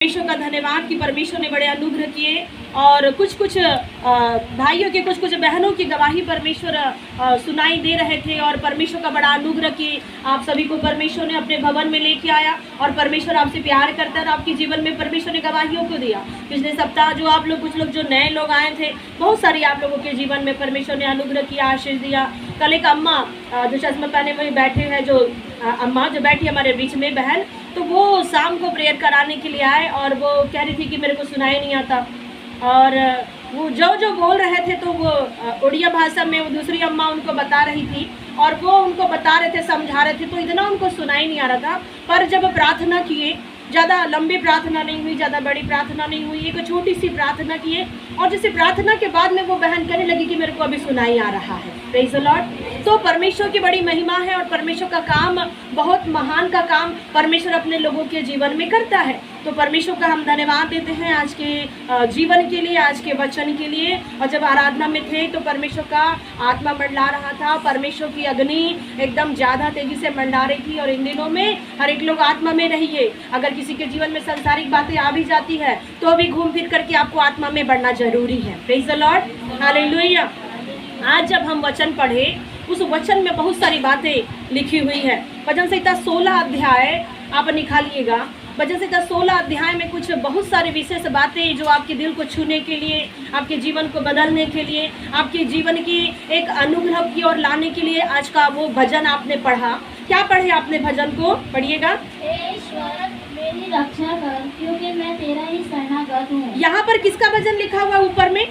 परमेश्वर का धन्यवाद कि परमेश्वर ने बड़े अनुग्रह किए और कुछ भाइयों के कुछ बहनों की गवाही परमेश्वर सुनाई दे रहे थे और परमेश्वर का बड़ा अनुग्रह कि आप सभी को परमेश्वर ने अपने भवन में लेके आया और परमेश्वर आपसे प्यार करता है और आपके जीवन में परमेश्वर ने गवाहियों को दिया। पिछले सप्ताह जो आप लोग कुछ लोग जो नए लोग आए थे, बहुत सारी आप लोगों के जीवन में परमेश्वर ने अनुग्रह किया, आशीष दिया। कल एक अम्मा जो चश्मा पहने हुए बैठे हैं, जो अम्मा जो बैठी हमारे बीच में बहन, तो वो शाम को प्रेयर कराने के लिए आए और वो कह रही थी कि मेरे को सुनाई नहीं आता और वो जो बोल रहे थे तो वो उड़िया भाषा में वो दूसरी अम्मा उनको बता रही थी और वो उनको बता रहे थे, समझा रहे थे, तो इतना उनको सुनाई नहीं आ रहा था। पर जब प्रार्थना किए, ज़्यादा लंबी प्रार्थना नहीं हुई, ज़्यादा बड़ी प्रार्थना नहीं हुई, एक छोटी सी प्रार्थना किए और जैसे प्रार्थना के बाद में वो बहन कहने लगी कि मेरे को अभी सुनाई आ रहा है। Praise the Lord. तो परमेश्वर की बड़ी महिमा है और परमेश्वर का काम, बहुत महान का काम परमेश्वर अपने लोगों के जीवन में करता है। तो परमेश्वर का हम धन्यवाद देते हैं आज के जीवन के लिए, आज के वचन के लिए। और जब आराधना में थे तो परमेश्वर का आत्मा मंडला रहा था, परमेश्वर की अग्नि एकदम ज़्यादा तेजी से मंडा रही थी। और इन दिनों में हर एक लोग आत्मा में रहिए। अगर किसी के जीवन में सांसारिक बातें आ भी जाती है तो अभी घूम फिर करके आपको आत्मा में बढ़ना जरूरी है। Praise the Lord, hallelujah. आज जब हम वचन पढ़े, उस वचन में बहुत सारी बातें लिखी हुई है। भजन संहिता 16 अध्याय आप निकालिएगा। भजन संहिता 16 अध्याय में कुछ बहुत सारी विशेष बातें जो आपके दिल को छूने के लिए, आपके जीवन को बदलने के लिए, आपके जीवन की एक अनुग्रह की ओर लाने के लिए आज का वो भजन आपने पढ़ा। क्या पढ़े आपने? भजन को पढ़िएगा। हे ईश्वर मेरी रक्षा कर, क्योंकि मैं तेरा ही शरणागत हूँ। यहाँ पर किसका भजन लिखा हुआ ऊपर में?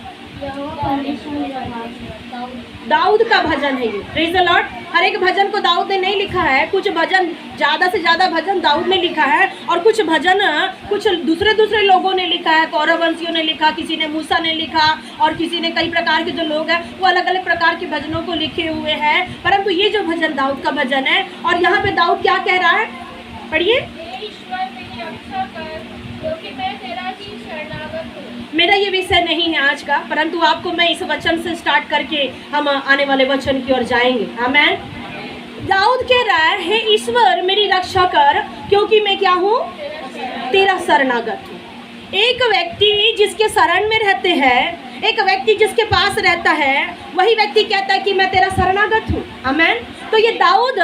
दाऊद का भजन है ये। Praise the Lord. हर एक भजन को दाऊद ने नहीं लिखा है, कुछ भजन, ज़्यादा से ज़्यादा भजन दाऊद ने लिखा है और कुछ भजन कुछ दूसरे लोगों ने लिखा है। कौरव वंशियों ने लिखा, किसी ने मूसा ने लिखा और किसी ने, कई प्रकार के जो लोग हैं वो अलग अलग प्रकार के भजनों को लिखे हुए हैं। परंतु ये जो भजन दाऊद का भजन है, और यहाँ पे दाऊद क्या कह रहा है? पढ़िए। मेरा ये विषय नहीं है आज का, परंतु आपको मैं इस वचन से स्टार्ट करके हम आने वाले वचन की ओर जाएंगे। आमेन। दाऊद कह रहा है, ईश्वर मेरी रक्षा कर, क्योंकि मैं क्या हूँ? तेरा शरणागत हूँ। एक व्यक्ति जिसके शरण में रहते हैं, एक व्यक्ति जिसके पास रहता है, वही व्यक्ति कहता है कि मैं तेरा शरणागत हूँ। आमेन। तो ये दाऊद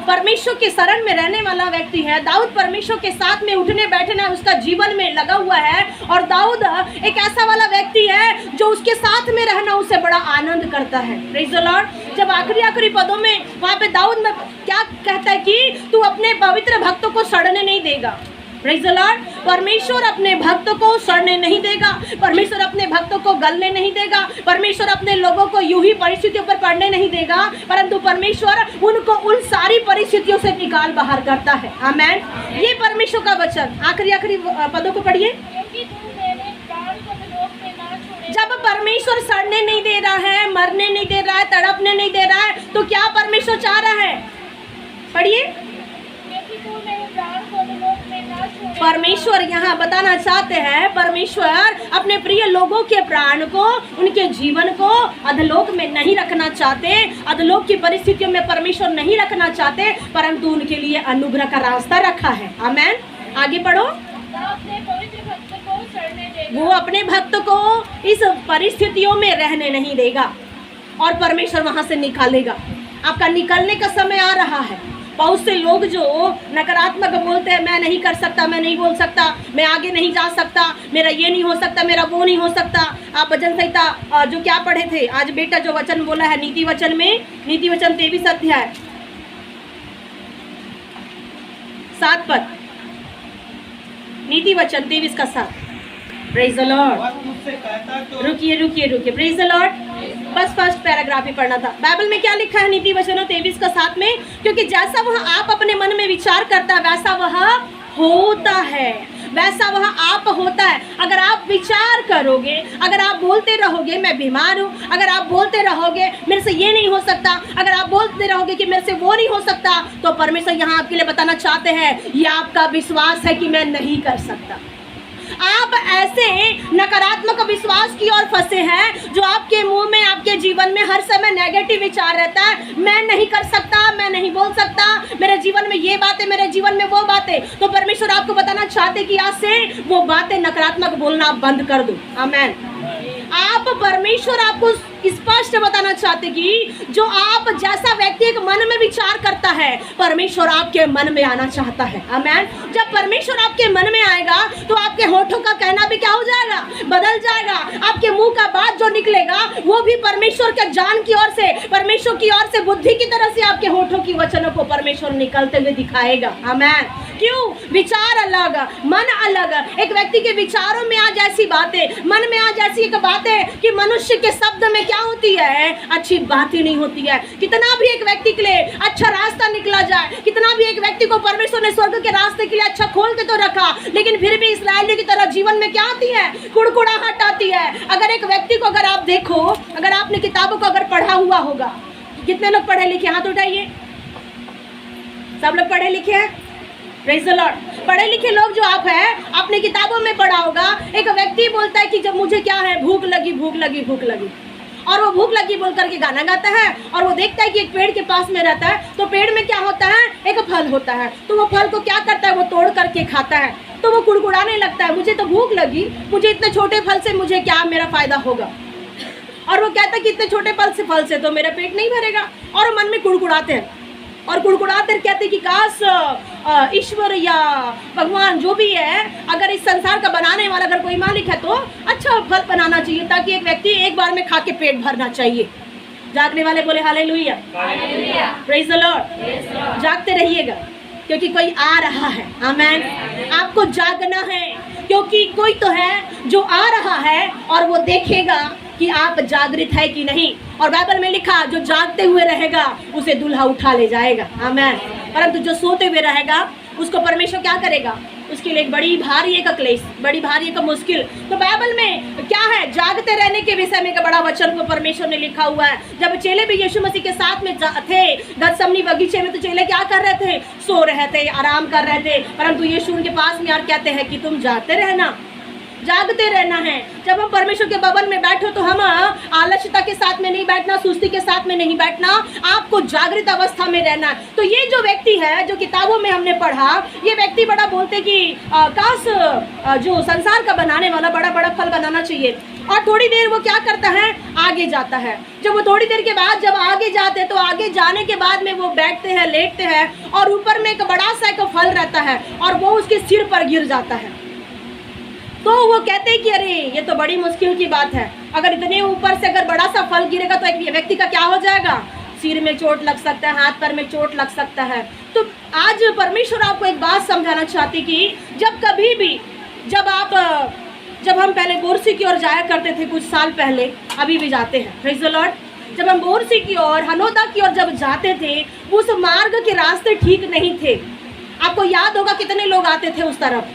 परमेश्वर के शरण में रहने वाला व्यक्ति है। दाऊद परमेश्वर के साथ में उठने बैठना उसका जीवन में लगा हुआ है और दाऊद एक ऐसा वाला व्यक्ति है जो उसके साथ में रहना उसे बड़ा आनंद करता है। Praise the Lord. जब आखिरी पदों में वहाँ पे दाऊद में क्या कहता है कि तू अपने पवित्र भक्तों को सड़ने नहीं देगा। Praise the Lord. परमेश्वर अपने भक्तों को सड़ने नहीं देगा, परमेश्वर अपने भक्तों को गलने नहीं देगा, परमेश्वर अपने लोगों को यूं ही परिस्थितियों पर पड़ने नहीं देगा, परंतु परमेश्वर उनको उन सारी परिस्थितियों से निकाल बाहर करता है। आमेन। ये परमेश्वर का वचन। आखिरी पदों को पढ़िए। जब परमेश्वर सड़ने नहीं दे रहा है, मरने नहीं दे रहा है, तड़पने नहीं दे रहा है, तो क्या परमेश्वर चाह रहा है? पढ़िए। परमेश्वर यहाँ बताना चाहते हैं, परमेश्वर अपने प्रिय लोगों के प्राण को, उनके जीवन को अधलोक में नहीं रखना चाहते, अधलोक की परिस्थितियों में परमेश्वर नहीं रखना चाहते, परंतु उनके लिए अनुग्रह का रास्ता रखा है। आमेन। आगे पढ़ो। वो अपने भक्त को इस परिस्थितियों में रहने नहीं देगा और परमेश्वर वहां से निकालेगा। आपका निकलने का समय आ रहा है। बहुत से लोग जो नकारात्मक बोलते हैं, मैं नहीं कर सकता, मैं नहीं बोल सकता, मैं आगे नहीं जा सकता, मेरा ये नहीं हो सकता, मेरा वो नहीं हो सकता। आप भजन संहिता जो क्या पढ़े थे, आज बेटा जो वचन बोला है नीति वचन में, नीति वचन 23 अध्याय 7 पद, नीति वचन 23 का 7। Praise the Lord. रुकिए। Praise the Lord. बस फर्स्ट पैराग्राफ ही पढ़ना था। बाइबल में क्या लिखा है नीति वचन 23 का 7 में? क्योंकि जैसा वह आप अपने मन में विचार करता है वैसा वह होता है, वैसा वह आप होता है। अगर आप विचार करोगे, अगर आप बोलते रहोगे मैं बीमार हूँ, अगर आप बोलते रहोगे मेरे से ये नहीं हो सकता, अगर आप बोलते रहोगे कि मेरे से वो नहीं हो सकता, तो परमेश्वर यहाँ आपके लिए बताना चाहते हैं, ये आपका विश्वास है कि मैं नहीं कर सकता। आप ऐसे नकारात्मक विश्वास की ओर फंसे हैं जो आपके मुंह में, आपके जीवन में हर समय नेगेटिव विचार रहता है। मैं नहीं कर सकता, मैं नहीं बोल सकता, मेरे जीवन में ये बातें, मेरे जीवन में वो बातें। तो परमेश्वर आपको बताना चाहते कि आज से वो बातें नकारात्मक बोलना आप बंद कर दो। आमेन। आप, परमेश्वर आपको स्पष्ट बताना चाहते कि जो आप जैसा व्यक्ति एक मन में विचार करता है, परमेश्वर आपके मन में आना चाहता है। आमेन। जब परमेश्वर आपके मन में आएगा तो आपके होठों का कहना भी क्या हो जाएगा? बदल जाएगा। आपके मुंह का बात जो निकलेगा वो भी परमेश्वर के ज्ञान की ओर से, परमेश्वर की ओर से बुद्धि की तरह से आपके होठों की वचनों को परमेश्वर निकलते हुए दिखाएगा। आमेन। क्यों? विचार अलग, मन अलग। एक व्यक्ति के विचारों में आज ऐसी बातें, मन में आज ऐसी एक बात है कि मनुष्य के शब्द में क्या होती है? अच्छी बात ही नहीं होती है। कितना भी एक व्यक्ति के लिए अच्छा रास्ता निकला जाए, कितना भी एक व्यक्ति को परमेश्वर ने स्वर्ग के रास्ते के लिए अच्छा खोल के तो रखा, लेकिन फिर भी इस्राएलियों की तरह जीवन में क्या आती है? कुड़कुड़ाहट आती है। अगर एक व्यक्ति को, अगर आप देखो, अगर आपने किताबों को अगर पढ़ा हुआ होगा, कितने लोग पढ़े लिखे? हाथ उठाइए। सब लोग पढ़े लिखे हैं? Praise the Lord. पढ़े लिखे लोग जो आप हैं, आपने किताबों में पढ़ा होगा, एक व्यक्ति बोलता है कि जब मुझे क्या है, भूख लगी, भूख लगी, भूख लगी, और वो भूख लगी बोल करके गाना गाता है, और वो देखता है कि एक पेड़ के पास में रहता है, तो पेड़ में क्या होता है? एक फल होता है। तो वो फल को क्या करता है? वो तोड़ करके खाता है। तो वो कुड़कुड़ाने लगता है, मुझे तो भूख लगी, मुझे इतने छोटे फल से मुझे क्या मेरा फायदा होगा? और वो कहता है कि इतने छोटे फल से तो मेरा पेट नहीं भरेगा, और वो मन में कुड़कुड़ाते हैं, और कुड़कुड़ाते कहते कि काश ईश्वर या भगवान जो भी है, अगर इस संसार का बनाने वाला अगर कोई मालिक है तो अच्छा फल बनाना चाहिए, ताकि एक व्यक्ति एक बार में खा के पेट भरना चाहिए। जागने वाले बोले हालेलुया, प्रेज़ द लॉर्ड। जागते रहिएगा क्योंकि कोई आ रहा है। आमेन। आपको जागना है क्योंकि कोई तो है जो आ रहा है और वो देखेगा कि आप जागृत है कि नहीं। और बाइबल में लिखा, जो जागते हुए रहेगा उसे दूल्हा उठा ले जाएगा। आमेन। परंतु जो सोते हुए रहेगा उसको परमेश्वर क्या करेगा? उसके लिए एक बड़ी भारी एक क्लेश, बड़ी भारी एक मुश्किल। तो बाइबल में क्या है? जागते रहने के विषय में एक बड़ा वचन को परमेश्वर ने लिखा हुआ है। जब चेले भी यीशु मसीह के साथ में थे गतसमनी बगीचे में, तो चेले क्या कर रहे थे? सो रहे थे, आराम कर रहे थे। परंतु यीशु उनके पास में यार कहते हैं कि तुम जागते रहना, जागते रहना है। जब हम परमेश्वर के भवन में बैठो तो हम आलस्यता के साथ में नहीं बैठना, सुस्ती के साथ में नहीं बैठना, आपको जागृत अवस्था में रहना। तो ये जो व्यक्ति है, जो किताबों में हमने पढ़ा, ये व्यक्ति बड़ा बोलते कि काश जो संसार का बनाने वाला बड़ा बड़ा फल बनाना चाहिए। और थोड़ी देर वो क्या करता है? आगे जाता है। जब वो थोड़ी देर के बाद जब आगे जाते हैं तो आगे जाने के बाद में वो बैठते हैं, लेटते हैं, और ऊपर में एक बड़ा सा एक फल रहता है और वो उसके सिर पर गिर जाता है। तो वो कहते हैं कि अरे ये तो बड़ी मुश्किल की बात है, अगर इतने ऊपर से अगर बड़ा सा फल गिरेगा तो एक व्यक्ति का क्या हो जाएगा? सिर में चोट लग सकता है, हाथ पैर में चोट लग सकता है। तो आज परमेश्वर आपको एक बात समझाना चाहती कि जब कभी भी जब हम पहले बोरसी की ओर जाया करते थे कुछ साल पहले, अभी भी जाते हैं, प्रेज़ द लॉर्ड। जब हम बोरसी की ओर, हनोदा की ओर जब जाते थे, उस मार्ग के रास्ते ठीक नहीं थे। आपको याद होगा कितने लोग आते थे उस तरफ।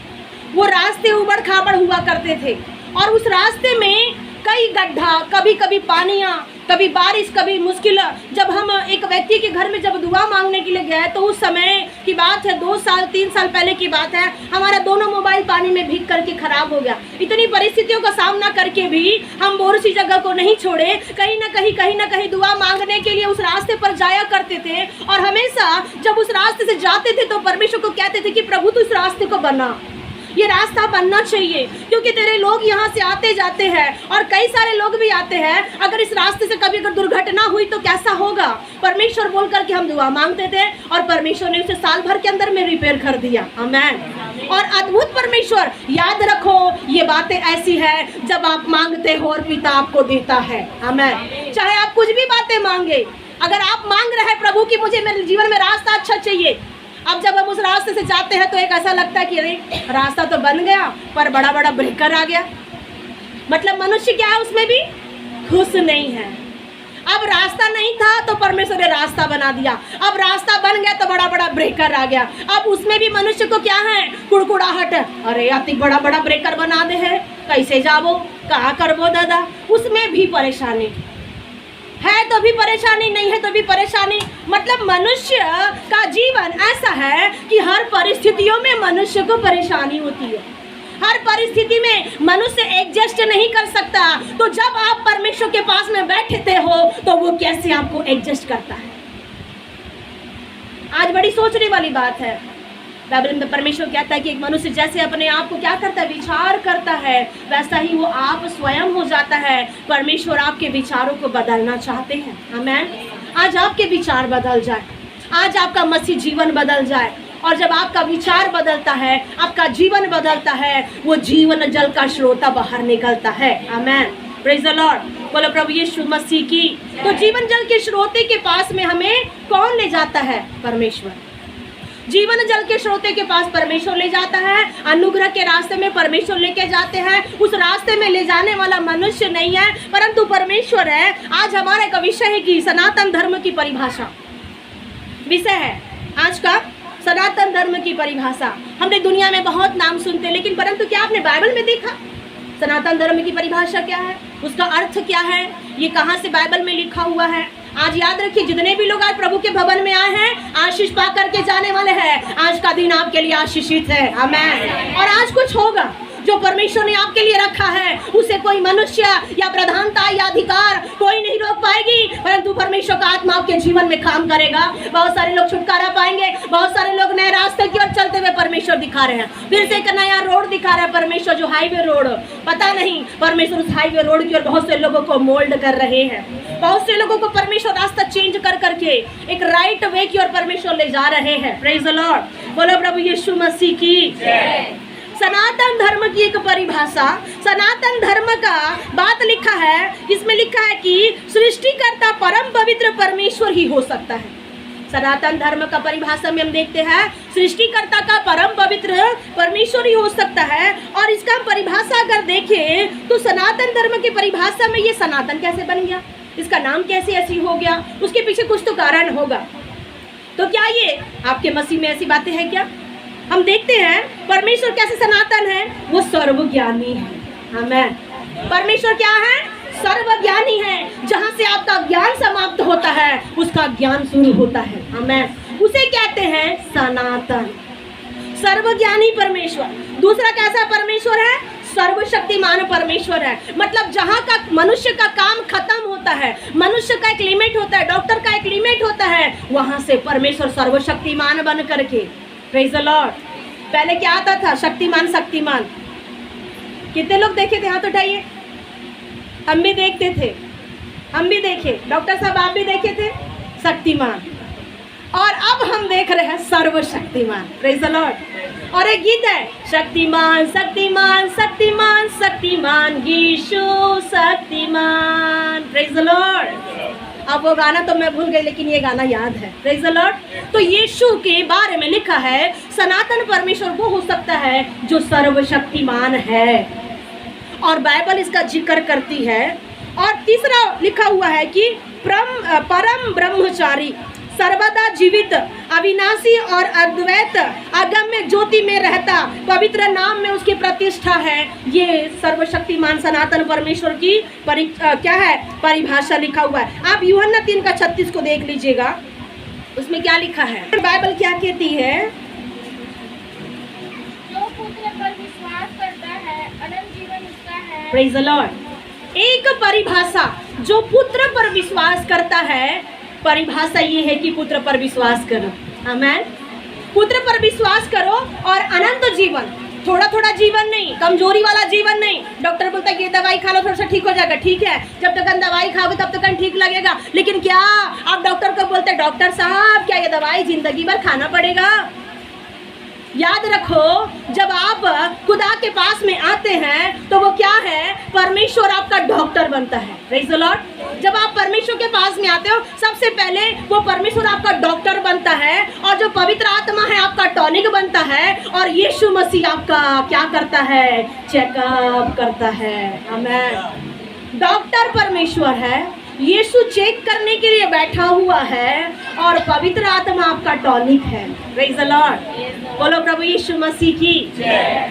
वो रास्ते उबड़ खाबड़ हुआ करते थे और उस रास्ते में कई गड्ढा, कभी कभी पानियाँ, कभी बारिश, कभी मुश्किल। जब हम एक व्यक्ति के घर में जब दुआ मांगने के लिए गए तो उस समय की बात है, 2 साल 3 साल पहले की बात है, हमारा दोनों मोबाइल पानी में भीग करके खराब हो गया। इतनी परिस्थितियों का सामना करके भी हम बोरसी जगह को नहीं छोड़े, कहीं ना कहीं दुआ मांगने के लिए उस रास्ते पर जाया करते थे। और हमेशा जब उस रास्ते से जाते थे तो परमेश्वर को कहते थे कि प्रभु तू इस रास्ते को बना, ये रास्ता बनना चाहिए, क्योंकि तेरे लोग यहाँ से आते जाते हैं और कई सारे लोग भी आते हैं। अगर इस रास्ते से कभी अगर दुर्घटना हुई तो कैसा होगा? परमेश्वर बोल करके हम दुआ मांगते थे और परमेश्वर ने उसे साल भर के अंदर में रिपेयर कर दिया। आमेन। और अद्भुत परमेश्वर, याद रखो ये बातें ऐसी है, जब आप मांगते हो और पिता आपको देता है। आमेन। चाहे आप कुछ भी बातें मांगे, अगर आप मांग रहे हैं प्रभु की मुझे मेरे जीवन में रास्ता अच्छा चाहिए, अब जब हम उस रास्ते से जाते हैं तो एक ऐसा लगता है कि अरे रास्ता तो बन गया पर बड़ा बड़ा ब्रेकर आ गया। मतलब मनुष्य क्या है, उसमें भी खुश नहीं है। अब रास्ता नहीं था तो परमेश्वर ने रास्ता बना दिया, अब रास्ता बन गया तो बड़ा बड़ा ब्रेकर आ गया। अब उसमें भी मनुष्य को क्या है? कुड़कुड़ाहट है, अरे अति बड़ा बड़ा ब्रेकर बना दे है, कैसे जाबो, कहाँ करबो दादा। उसमें भी परेशानी है तो भी परेशानी, नहीं है तो भी परेशानी। मतलब मनुष्य का जीवन ऐसा है कि हर परिस्थितियों में मनुष्य को परेशानी होती है। हर परिस्थिति में मनुष्य एडजस्ट नहीं कर सकता, तो जब आप परमेश्वर के पास में बैठते हो तो वो कैसे आपको एडजस्ट करता है। आज बड़ी सोचने वाली बात है। बाइबल में परमेश्वर कहता है कि एक मनुष्य जैसे अपने आप को क्या करता है, विचार करता है, वैसा ही वो आप स्वयं हो जाता है। परमेश्वर आपके विचारों को बदलना चाहते हैं। आमीन। आज आपके विचार बदल जाए, आज आपका मसीह जीवन बदल जाए, और जब आपका विचार बदलता है, आपका जीवन बदलता है, वो जीवन जल का स्रोता बाहर निकलता है। आमीन। Praise the Lord. बोलो प्रभु यीशु मसीह की। तो जीवन जल के स्रोते के पास में हमें कौन ले जाता है? परमेश्वर। जीवन जल के स्रोते के पास परमेश्वर ले जाता है। अनुग्रह के रास्ते में परमेश्वर लेके जाते हैं। उस रास्ते में ले जाने वाला मनुष्य नहीं है, परंतु परमेश्वर है। आज हमारा एक विषय है कि सनातन धर्म की परिभाषा विषय है आज का, सनातन धर्म की परिभाषा। हमने दुनिया में बहुत नाम सुनते, लेकिन परंतु क्या आपने बाइबल में देखा सनातन धर्म की परिभाषा क्या है, उसका अर्थ क्या है, ये कहाँ से बाइबल में लिखा हुआ है? आज याद रखिए, जितने भी लोग आज प्रभु के भवन में आए हैं, आशीष पा करके जाने वाले हैं। आज का दिन आपके लिए आशीषित है। आमीन। और आज कुछ होगा जो परमेश्वर ने आपके लिए रखा है, उसे कोई मनुष्य या प्रधानता या अधिकार कोई नहीं रोक पाएगी, परंतु परमेश्वर का आत्मा आपके जीवन में काम करेगा। बहुत सारे लोग छुटकारा पाएंगे, बहुत सारे लोग नए रास्ते की ओर चलते हुए परमेश्वर दिखा रहे हैं। फिर से एक नया रोड दिखा रहा है परमेश्वर, जो हाईवे रोड, पता नहीं परमेश्वर उस हाईवे रोड की ओर बहुत से लोगों को मोल्ड कर रहे हैं। बहुत से लोगों को परमेश्वर रास्ता चेंज कर करके एक राइट वे की ओर परमेश्वर ले जा रहे हैं। Praise the Lord. बोलो प्रभु यीशु मसीह की। सनातन धर्म की एक परिभाषा, सनातन धर्म का बात लिखा है, इसमें लिखा है कि सृष्टिकर्ता परम पवित्र परमेश्वर ही हो सकता है। सनातन धर्म का परिभाषा में हम देखते हैं सृष्टिकर्ता का परम पवित्र परमेश्वर ही हो सकता है। और इसका परिभाषा अगर देखें तो सनातन धर्म की परिभाषा में ये सनातन कैसे बन गया, इसका नाम कैसे ऐसी हो गया, उसके पीछे कुछ तो कारण होगा। तो क्या ये आपके मसीह में ऐसी बातें हैं क्या? हम देखते हैं परमेश्वर कैसे सनातन है, वो सर्वज्ञानी है। आमीन। परमेश्वर क्या है? सर्वज्ञानी है। जहां से आपका ज्ञान समाप्त होता है, उसका ज्ञान शुरू होता है। आमीन। उसे कहते हैं सनातन, सर्वज्ञानी परमेश्वर। दूसरा कैसा परमेश्वर है? सर्वशक्तिमान परमेश्वर है। मतलब जहाँ का मनुष्य का काम खत्म होता है, मनुष्य का एक लिमिट होता है, डॉक्टर का एक लिमिट होता है, वहां से परमेश्वर सर्वशक्तिमान बन करके। Praise the Lord. पहले क्या आता था? शक्तिमान शक्तिमान। कितने लोग देखे थे? हाथ उठाइए। हम भी देखते थे, हम भी देखे। डॉक्टर साहब आप भी देखे थे शक्तिमान, और अब हम देख रहे हैं सर्वशक्तिमान। Praise the Lord. और एक गीत है, शक्तिमान शक्तिमान शक्तिमान शक्तिमान यीशु शक्तिमान। Praise the Lord. अब वो गाना तो मैं भूल गई, लेकिन ये गाना याद है। Praise the Lord. तो यीशु के बारे में लिखा है सनातन परमेश्वर वो हो सकता है जो सर्वशक्तिमान है, और बाइबल इसका जिक्र करती है। और तीसरा लिखा हुआ है कि परम ब्रह्मचारी, सर्वदा जीवित, अविनाशी और अद्वैत, अगम्य ज्योति में रहता, पवित्र नाम में उसकी प्रतिष्ठा है। ये सर्वशक्तिमान सनातन परमेश्वर की क्या है? परिभाषा लिखा हुआ है। आप यूहन्ना 3:36 को देख लीजिएगा, उसमें क्या लिखा है, बाइबल क्या कहती है? जो पुत्र पर विश्वास करता है, अनंत जीवन उसका है। Praise the Lord. एक परिभाषा, जो पुत्र पर विश्वास करता है, परिभाषा ये है कि पुत्र पर विश्वास करो। आमीन। पुत्र पर विश्वास करो और अनंत जीवन, थोड़ा थोड़ा जीवन नहीं, कमजोरी वाला जीवन नहीं। डॉक्टर बोलता है कि ये दवाई खा लो थोड़ा सा ठीक हो जाएगा, ठीक है, जब तक दवाई खाओगे तब तक ठीक लगेगा। लेकिन क्या आप डॉक्टर को बोलते हैं, डॉक्टर साहब क्या ये दवाई जिंदगी भर खाना पड़ेगा? याद रखो, जब आप खुदा के पास में आते हैं तो वो क्या है? परमेश्वर आपका डॉक्टर बनता है। Praise the Lord. जब आप परमेश्वर के पास में आते हो, सबसे पहले वो परमेश्वर आपका डॉक्टर बनता है, और जो पवित्र आत्मा है आपका टॉनिक बनता है, और यीशु मसीह आपका क्या करता है? चेकअप करता है। आमीन। डॉक्टर परमेश्वर है, यीशु चेक करने के लिए बैठा हुआ है, और पवित्र आत्मा आपका टॉनिक है। Praise the Lord. बोलो प्रभु यीशु मसीह की।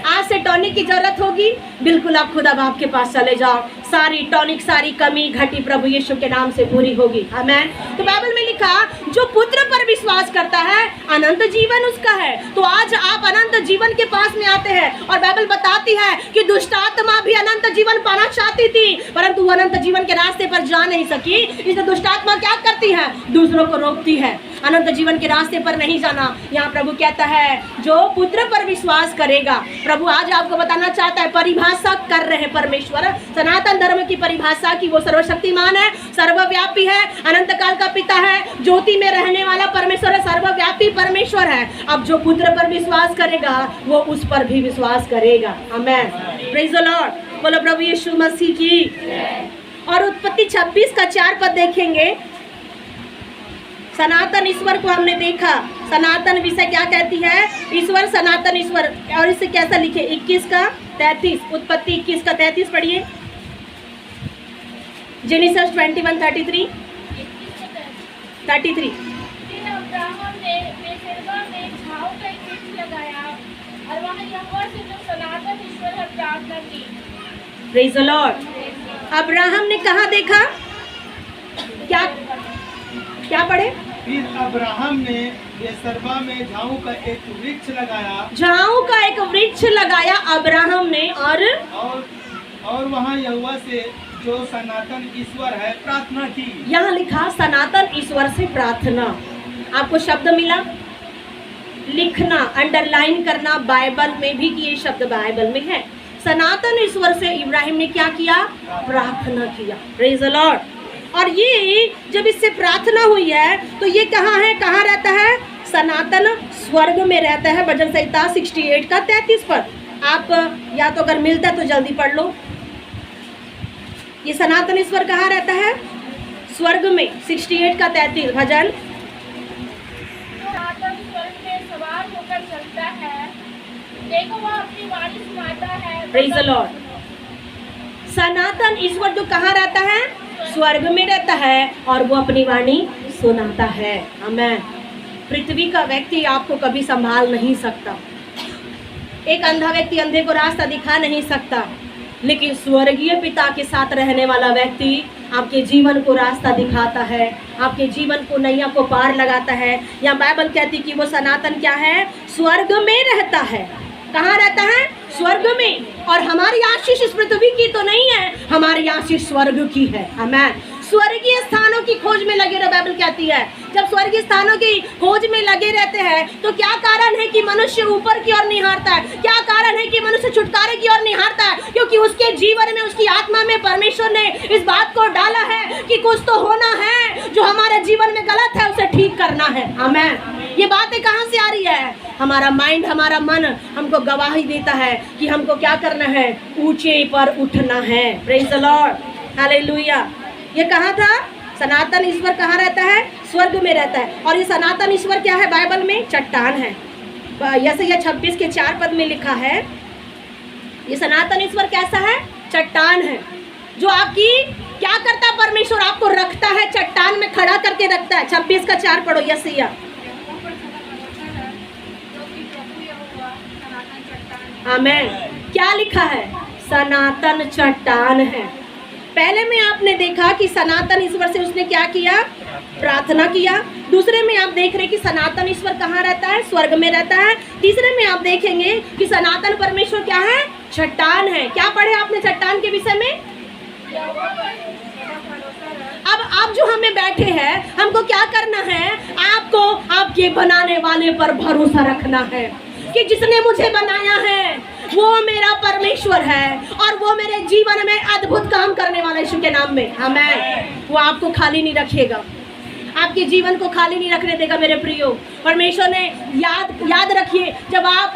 आज से टॉनिक की जरूरत होगी, बिल्कुल आप खुदा बाप के पास चले जाओ, सारी टॉनिक, सारी कमी घटी प्रभु यीशु के नाम से पूरी होगी। आमेन। तो बाइबल में लिखा, जो पुत्र पर विश्वास करता है अनंत जीवन उसका है। तो आज आप अनंत जीवन के पास में आते हैं और बाइबल बताती है कि दुष्ट आत्मा भी अनंत जीवन पाना चाहती थी, परंतु वो अनंत जीवन के रास्ते पर जा नहीं सकी। इसलिए दुष्ट आत्मा क्या करती है? दूसरों को रोकती है अनंत जीवन के रास्ते पर नहीं जाना। यहाँ प्रभु कहता है जो पुत्र पर विश्वास करेगा। प्रभु आज आपको बताना चाहता है, परिभाषा कर रहे हैं परमेश्वर सनातन धर्म की परिभाषा की, वो सर्वशक्तिमान है, सर्वव्यापी है, अनंत काल का पिता है, ज्योति में रहने वाला परमेश्वर है, सर्वव्यापी परमेश्वर है। अब जो पुत्र पर विश्वास करेगा वो उस पर भी विश्वास करेगा। आमेन। Praise the Lord. बोलो प्रभु यीशु मसीह की। और उत्पत्ति 26 का 4 पद देखेंगे। सनातन ईश्वर को हमने देखा। सनातन विषय क्या कहती है? ईश्वर, सनातन ईश्वर। और इसे कैसा लिखे? 21 का 33, उत्पत्ति 21 का 33 पढ़िए। जेनेसिस 21:33। अब्राहम ने बेसेरबा में झाऊ का एक वृक्ष लगाया और वहाँ यहोवा से जो सनातन ईश्वर है प्रार्थना की। Praise the Lord. अब्राहम ने कहाँ देखा? क्या पढ़े? फिर अब्राहम ने बेसरबा में झाऊ का एक वृक्ष लगाया। झाऊ का एक वृक्ष लगाया अब्राहम ने और वहाँ यहोवा से जो सनातन ईश्वर है प्रार्थना की। यहाँ लिखा सनातन ईश्वर से प्रार्थना। आपको शब्द मिला? लिखना, अंडरलाइन करना बाइबल में भी कि ये शब्द बाइबल में है। सनातन ईश्वर से इब्राहिम ने क्या किया? प्रार्थना किया। Praise the Lord. और ये जब इससे प्रार्थना हुई है तो ये कहाँ है? कहाँ रहता है? सनातन स्वर्ग में रहता है। भजन संहिता 68 का 33 पर। आप या तो अगर मिलता है तो जल्दी पढ़ लो। ये सनातन ईश्वर कहाँ रहता है? स्वर्ग में। 68 का 33 भजन। सनातन स्वर्ग में सवार होकर चलता है, देखो वह अपनी वाणी सुनाता है। Praise the Lord. सनातन ईश्वर जो कहाँ रहता है? स्वर्ग में रहता है और वो अपनी वाणी सुनाता है। आमेन। पृथ्वी का व्यक्ति आपको कभी संभाल नहीं सकता। एक अंधा व्यक्ति अंधे को रास्ता दिखा नहीं सकता, लेकिन स्वर्गीय पिता के साथ रहने वाला व्यक्ति आपके जीवन को रास्ता दिखाता है, आपके जीवन को नैया को पार लगाता है। या बाइबल कहती कि वो सनातन क्या है? स्वर्ग में रहता है। कहाँ रहता है? स्वर्ग में। और हमारी आशीष इस पृथ्वी की तो नहीं है, हमारी आशीष स्वर्ग की है। हमें स्वर्गीय स्थानों की खोज में लगे रहो। बाइबल कहती है जब स्वर्गीय स्थानों की खोज में लगे रहते हैं तो क्या कारण है कि मनुष्य ऊपर की ओर निहारता है? क्या कारण है कि मनुष्य छुटकारे की ओर निहारता है? क्योंकि उसके जीवन में, उसकी आत्मा में परमेश्वर ने इस बात को डाला है कि कुछ तो होना है, जो हमारे जीवन में गलत है उसे ठीक करना है। आमेन। ये बातें कहाँ से आ रही है? हमारा माइंड, हमारा मन हमको गवाही देता है कि हमको क्या करना है? ऊंचे पर उठना है। Praise the Lord. हालेलुया। ये कहाँ था? सनातन ईश्वर कहाँ रहता है? स्वर्ग में रहता है। और ये सनातन ईश्वर क्या है? बाइबल में चट्टान है। यशायाह 26 के 4 पद में लिखा है ये सनातन ईश्वर कैसा है? चट्टान है। जो आपकी क्या करता है? परमेश्वर आपको रखता है, चट्टान में खड़ा करके रखता है। 26 का 4 पढ़ो यशायाह। आमेन। क्या लिखा है? सनातन चट्टान है। पहले में आपने देखा कि सनातन ईश्वर से उसने क्या किया? प्रार्थना किया। दूसरे में आप देख रहे हैं कि सनातन ईश्वर कहाँ रहता है? स्वर्ग में रहता है। तीसरे में आप देखेंगे कि सनातन परमेश्वर क्या है? चट्टान है। क्या पढ़े आपने चट्टान के विषय में? अब आप जो हमें बैठे हैं, हमको क्या करना है? आपको आपके बनाने वाले पर भरोसा रखना है कि जिसने मुझे बनाया है वो मेरा परमेश्वर है और वो मेरे जीवन में अद्भुत काम करने वाला यीशु के नाम में। आमेन। वो आपको खाली नहीं रखेगा, आपके जीवन को खाली नहीं रखने देगा मेरे प्रियो। परमेश्वर ने याद रखिए, जब आप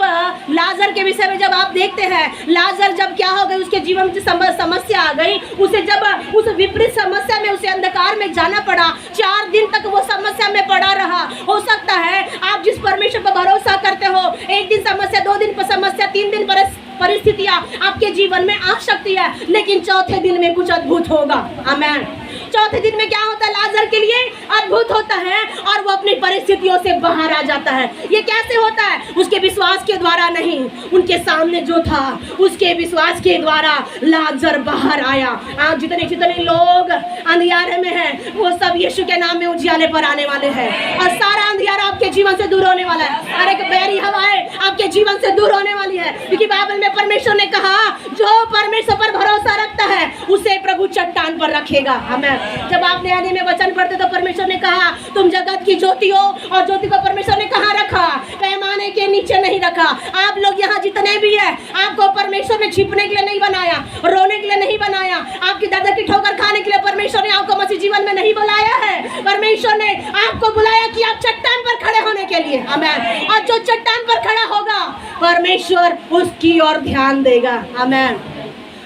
लाजर के विषय में जब आप देखते हैं, लाजर जब क्या हो गई, उसके जीवन में समस्या आ गई, उसे जब उस विपरीत समस्या में उसे अंधकार में जाना पड़ा, 4 दिन तक वो समस्या में पड़ा रहा। हो सकता है आप जिस परमेश्वर पर भरोसा करते हो, एक दिन समस्या, 2 दिन पर समस्या, 3 दिन पर परिस्थितियां आपके जीवन में आ सकती है, लेकिन चौथे दिन में कुछ अद्भुत होगा। आमेन। चौथे दिन में क्या होता है? लाजर के लिए अद्भुत होता है और वो अपनी परिस्थितियों से बाहर आ जाता है। ये कैसे होता है? उसके विश्वास के द्वारा नहीं, उनके सामने जो था उसके विश्वास के द्वारा लाजर बाहर आया। आज जितने जितने लोग अंधियारे में हैं वो सब यीशु के नाम में उजियाले पर आने वाले हैं और सारा अंधियारा आपके जीवन से दूर होने वाला है। और एक बैरी हवाएं आपके जीवन से दूर होने वाली है, क्योंकि बाइबल में परमेश्वर ने कहा जो परमेश्वर पर भरोसा रखता है उसे प्रभु चट्टान पर रखेगा। हमें जब आप नया में वचन पढ़ते तो परमेश्वर ने कहा तुम जगत की ज्योति हो, और ज्योति को परमेश्वर ने कहाँ रखा? पैमाने के नीचे नहीं रखा। आप लोग यहाँ जितने भी है, आपको परमेश्वर ने छिपने के लिए नहीं बनाया, रोने के लिए नहीं बनाया, आपकी दादा की ठोकर खाने के लिए परमेश्वर ने आपको मसीह जीवन में नहीं बुलाया है। परमेश्वर ने आपको बुलाया कि आप चट्टान पर खड़े होने के लिए। आमीन। और जो चट्टान पर खड़ा होगा परमेश्वर उसकी ओर ध्यान देगा। आमीन।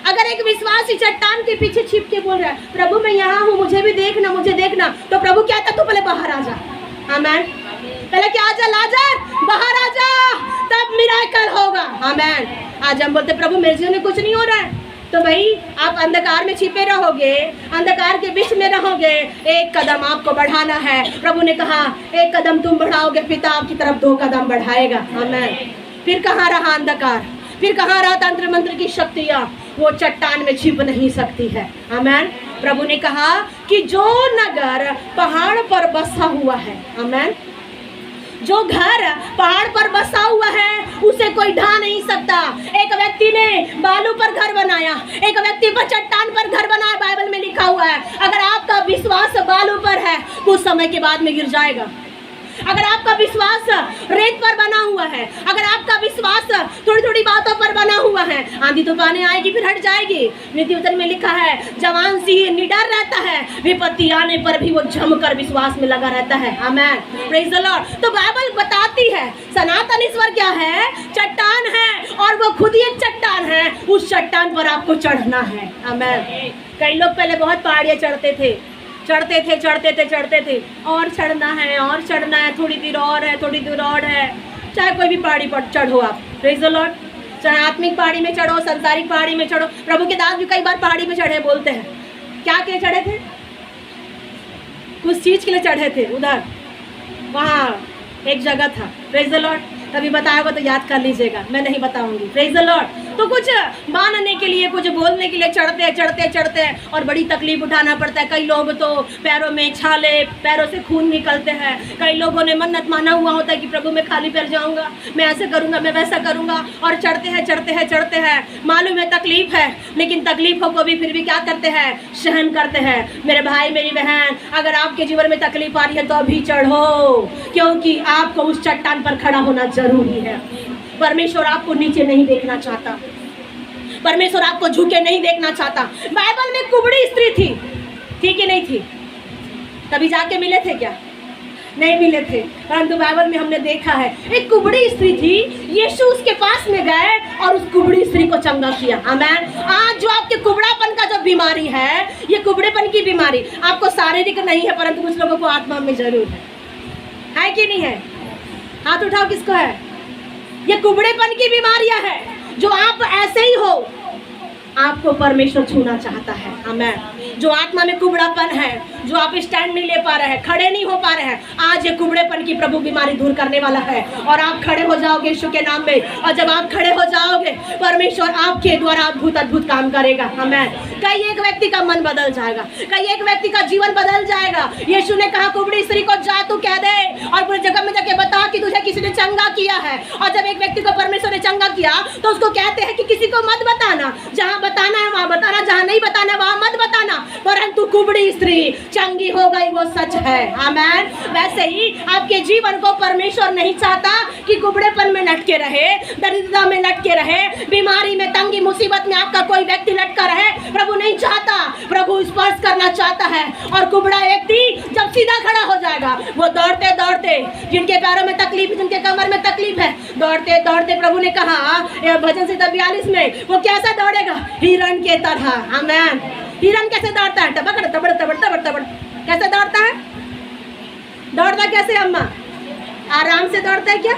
अगर एक विश्वासी चट्टान के पीछे छिप के बोल रहा है प्रभु मैं यहाँ हूँ, मुझे भी देखना, मुझे देखना, तो प्रभु कहता तू पहले बाहर आ जा। आमीन। पहले क्या? आ जा लाजर, बाहर आ जा, तब मिराकल होगा। आमीन। आज हम बोलते प्रभु मेरे जीवन में कुछ नहीं हो रहा है, तो भाई आप अंधकार में छिपे रहोगे, अंधकार के बीच में रहोगे। एक कदम आपको बढ़ाना है। प्रभु ने कहा एक कदम तुम बढ़ाओगे, पिता आपकी तरफ 2 कदम बढ़ाएगा। आमीन। फिर कहाँ रहा अंधकार? फिर कहाँ रहा तंत्र मंत्र की शक्तियाँ? वो चट्टान में छिप नहीं सकती है। आमीन। प्रभु ने कहा कि जो नगर पहाड़ पर बसा हुआ है, आमीन, जो घर पहाड़ पर बसा हुआ है उसे कोई ढा नहीं सकता। एक व्यक्ति ने बालू पर घर बनाया, एक व्यक्ति पर चट्टान पर घर बनाया। बाइबल में लिखा हुआ है अगर आपका विश्वास बालू पर है कुछ समय के बाद में गिर जाएगा। अगर आपका विश्वास रेत पर बना हुआ है, अगर आपका विश्वास थोड़ी थोड़ी बातों पर बना हुआ है, आंधी तूफानें आएगी फिर हट जाएगी। नीति वचन में लिखा है जवान सिंह निडर रहता है, विपत्ति आने पर भी वो जमकर विश्वास में लगा रहता है। आमीन। Praise the Lord. तो बाइबल बताती है सनातन ईश्वर क्या है? चट्टान है, और वो खुद ही एक चट्टान है। उस चट्टान पर आपको चढ़ना है। आमीन। कई लोग पहले बहुत पहाड़ियाँ चढ़ते थे और चढ़ना है, थोड़ी दूर और है, थोड़ी दूर और है। चाहे कोई भी पहाड़ी पर चढ़ो आप, प्रेज द लॉर्ड, चाहे आत्मिक पहाड़ी में चढ़ो, संसारिक पहाड़ी में चढ़ो। प्रभु के दास भी कई बार पहाड़ी में चढ़े बोलते हैं। क्या के लिए चढ़े थे? कुछ चीज के लिए चढ़े थे। उधर वहाँ एक जगह था, प्रेज द लॉर्ड, कभी बताया होगा तो याद कर लीजिएगा, मैं नहीं बताऊंगी। Praise the Lord. तो कुछ मानने के लिए, कुछ बोलने के लिए चढ़ते हैं और बड़ी तकलीफ उठाना पड़ता है। कई लोग तो पैरों में छाले, पैरों से खून निकलते हैं। कई लोगों ने मन्नत माना हुआ होता है कि प्रभु मैं खाली पैर जाऊंगा, मैं ऐसे करूंगा, मैं वैसा करूंगा, और चढ़ते हैं। मालूम है तकलीफ है, लेकिन तकलीफों को भी फिर भी क्या करते हैं? सहन करते हैं। मेरे भाई मेरी बहन, अगर आपके जीवन में तकलीफ आ रही है तो अभी चढ़ो, क्योंकि आपको उस चट्टान पर खड़ा होना जरूरी है। परमेश्वर आपको नीचे नहीं देखना चाहता, परमेश्वर आपको झुके नहीं देखना चाहता। बाइबल में कुबड़ी स्त्री थी कि नहीं थी? कभी जाके मिले थे क्या? नहीं मिले थे, परंतु बाइबल में हमने देखा है एक कुबड़ी स्त्री थी। यीशु उसके पास में गए और उस कुबड़ी स्त्री को चंगा किया। आमीन। आज जो आपके कुबड़ापन का जो बीमारी है, ये कुबड़ेपन की बीमारी आपको शारीरिक नहीं है, परंतु कुछ लोगों को आत्मा में जरूर है कि नहीं है? हाथ उठाओ किसको है? ये कुबड़ेपन की बीमारियां है जो आप ऐसे ही हो, आपको परमेश्वर छूना चाहता है। आमीन। जो आत्मा में कुबड़ापन है, जो आप स्टैंड नहीं ले पा रहे हैं, खड़े नहीं हो पा रहे हैं, आज ये कुबड़ेपन की प्रभु बीमारी दूर करने वाला है और आप खड़े हो जाओगे यीशु के नाम में। और जब आप खड़े हो जाओगे परमेश्वर आपके द्वारा अद्भुत काम करेगा। आमीन। कई एक व्यक्ति का मन बदल जाएगा, कई एक व्यक्ति का जीवन बदल जाएगा। यीशु ने कहा कुबड़ी स्त्री को जा तू कह दे और पूरे जगह में जाके बता कि तुझे किसी ने चंगा किया है। और जब एक व्यक्ति को परमेश्वर ने चंगा किया तो उसको कहते हैं कि किसी को मत बताना, जहाँ बताना है वहाँ बताना, जहाँ नहीं बताना है वहाँ मत बताना। परंतु कुबड़ी स्त्री चंगी हो गई, वो सच है। आमीन। वैसे ही आपके जीवन को परमेश्वर नहीं चाहता कि कुबड़ेपन में लटके रहे, दरिद्रता में लटके रहे, बीमारी में, तंगी मुसीबत में आपका कोई व्यक्ति लटका रहे। प्रभु नहीं चाहता, प्रभु स्पर्श करना चाहता है। और कुबड़ा व्यक्ति जब सीधा खड़ा हो जाएगा, वो दौड़ते दौड़ते, जिनके पैरों में तकलीफ, जिनके कमर में तकलीफ है, दौड़ते दौड़ते, प्रभु ने कहा भजन संहिता 42 में, वो कैसा दौड़ेगा? हिरण के तरह। आमीन। हिरण कैसे दौड़ता है? तबड़ तबड़ तबड़ तबड़ तबड़। कैसे दौड़ता है? दौड़ता कैसे अम्मा? आराम से दौड़ता है क्या?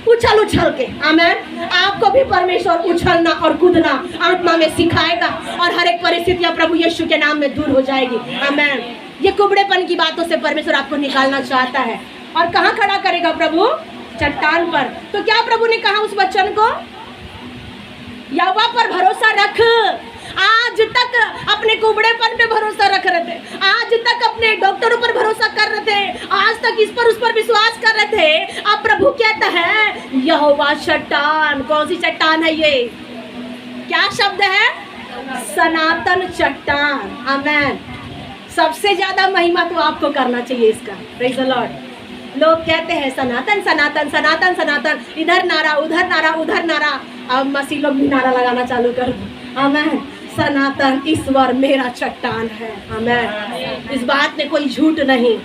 उछल उछल के, आमेन। आपको भी परमेश्वर उछलना और कूदना आत्मा में सिखाएगा और हर एक परिस्थितियां प्रभु यीशु के नाम में दूर हो जाएगी, आमेन। ये कुबड़ेपन की बातों से परमेश्वर आपको निकालना चाहता है। और कहाँ खड़ा करेगा प्रभु? चट्टान पर। तो क्या प्रभु ने कहा उस वचन को? यहोवा पर भरोसा रख। आज तक अपने कुबड़ेपन पे भरोसा रख रहे थे, आज तक अपने डॉक्टरों पर भरोसा कर रहे थे, आज तक इस पर उस पर विश्वास कर रहे थे। अब प्रभु कहता है यहोवा चट्टान। कौन सी चट्टान है ये? क्या शब्द है? सनातन चट्टान, आमेन। सबसे ज्यादा महिमा तो आपको करना चाहिए इसका, प्रेज़ द लॉर्ड। लोग कहते हैं सनातन सनातन सनातन सनातन, इधर नारा उधर नारा उधर नारा। अब मसीह लोग भी नारा लगाना चालू कर दो, आमेन। सनातन ईश्वर मेरा चट्टान है, आमेन। इस बात में कोई झूठ नहीं,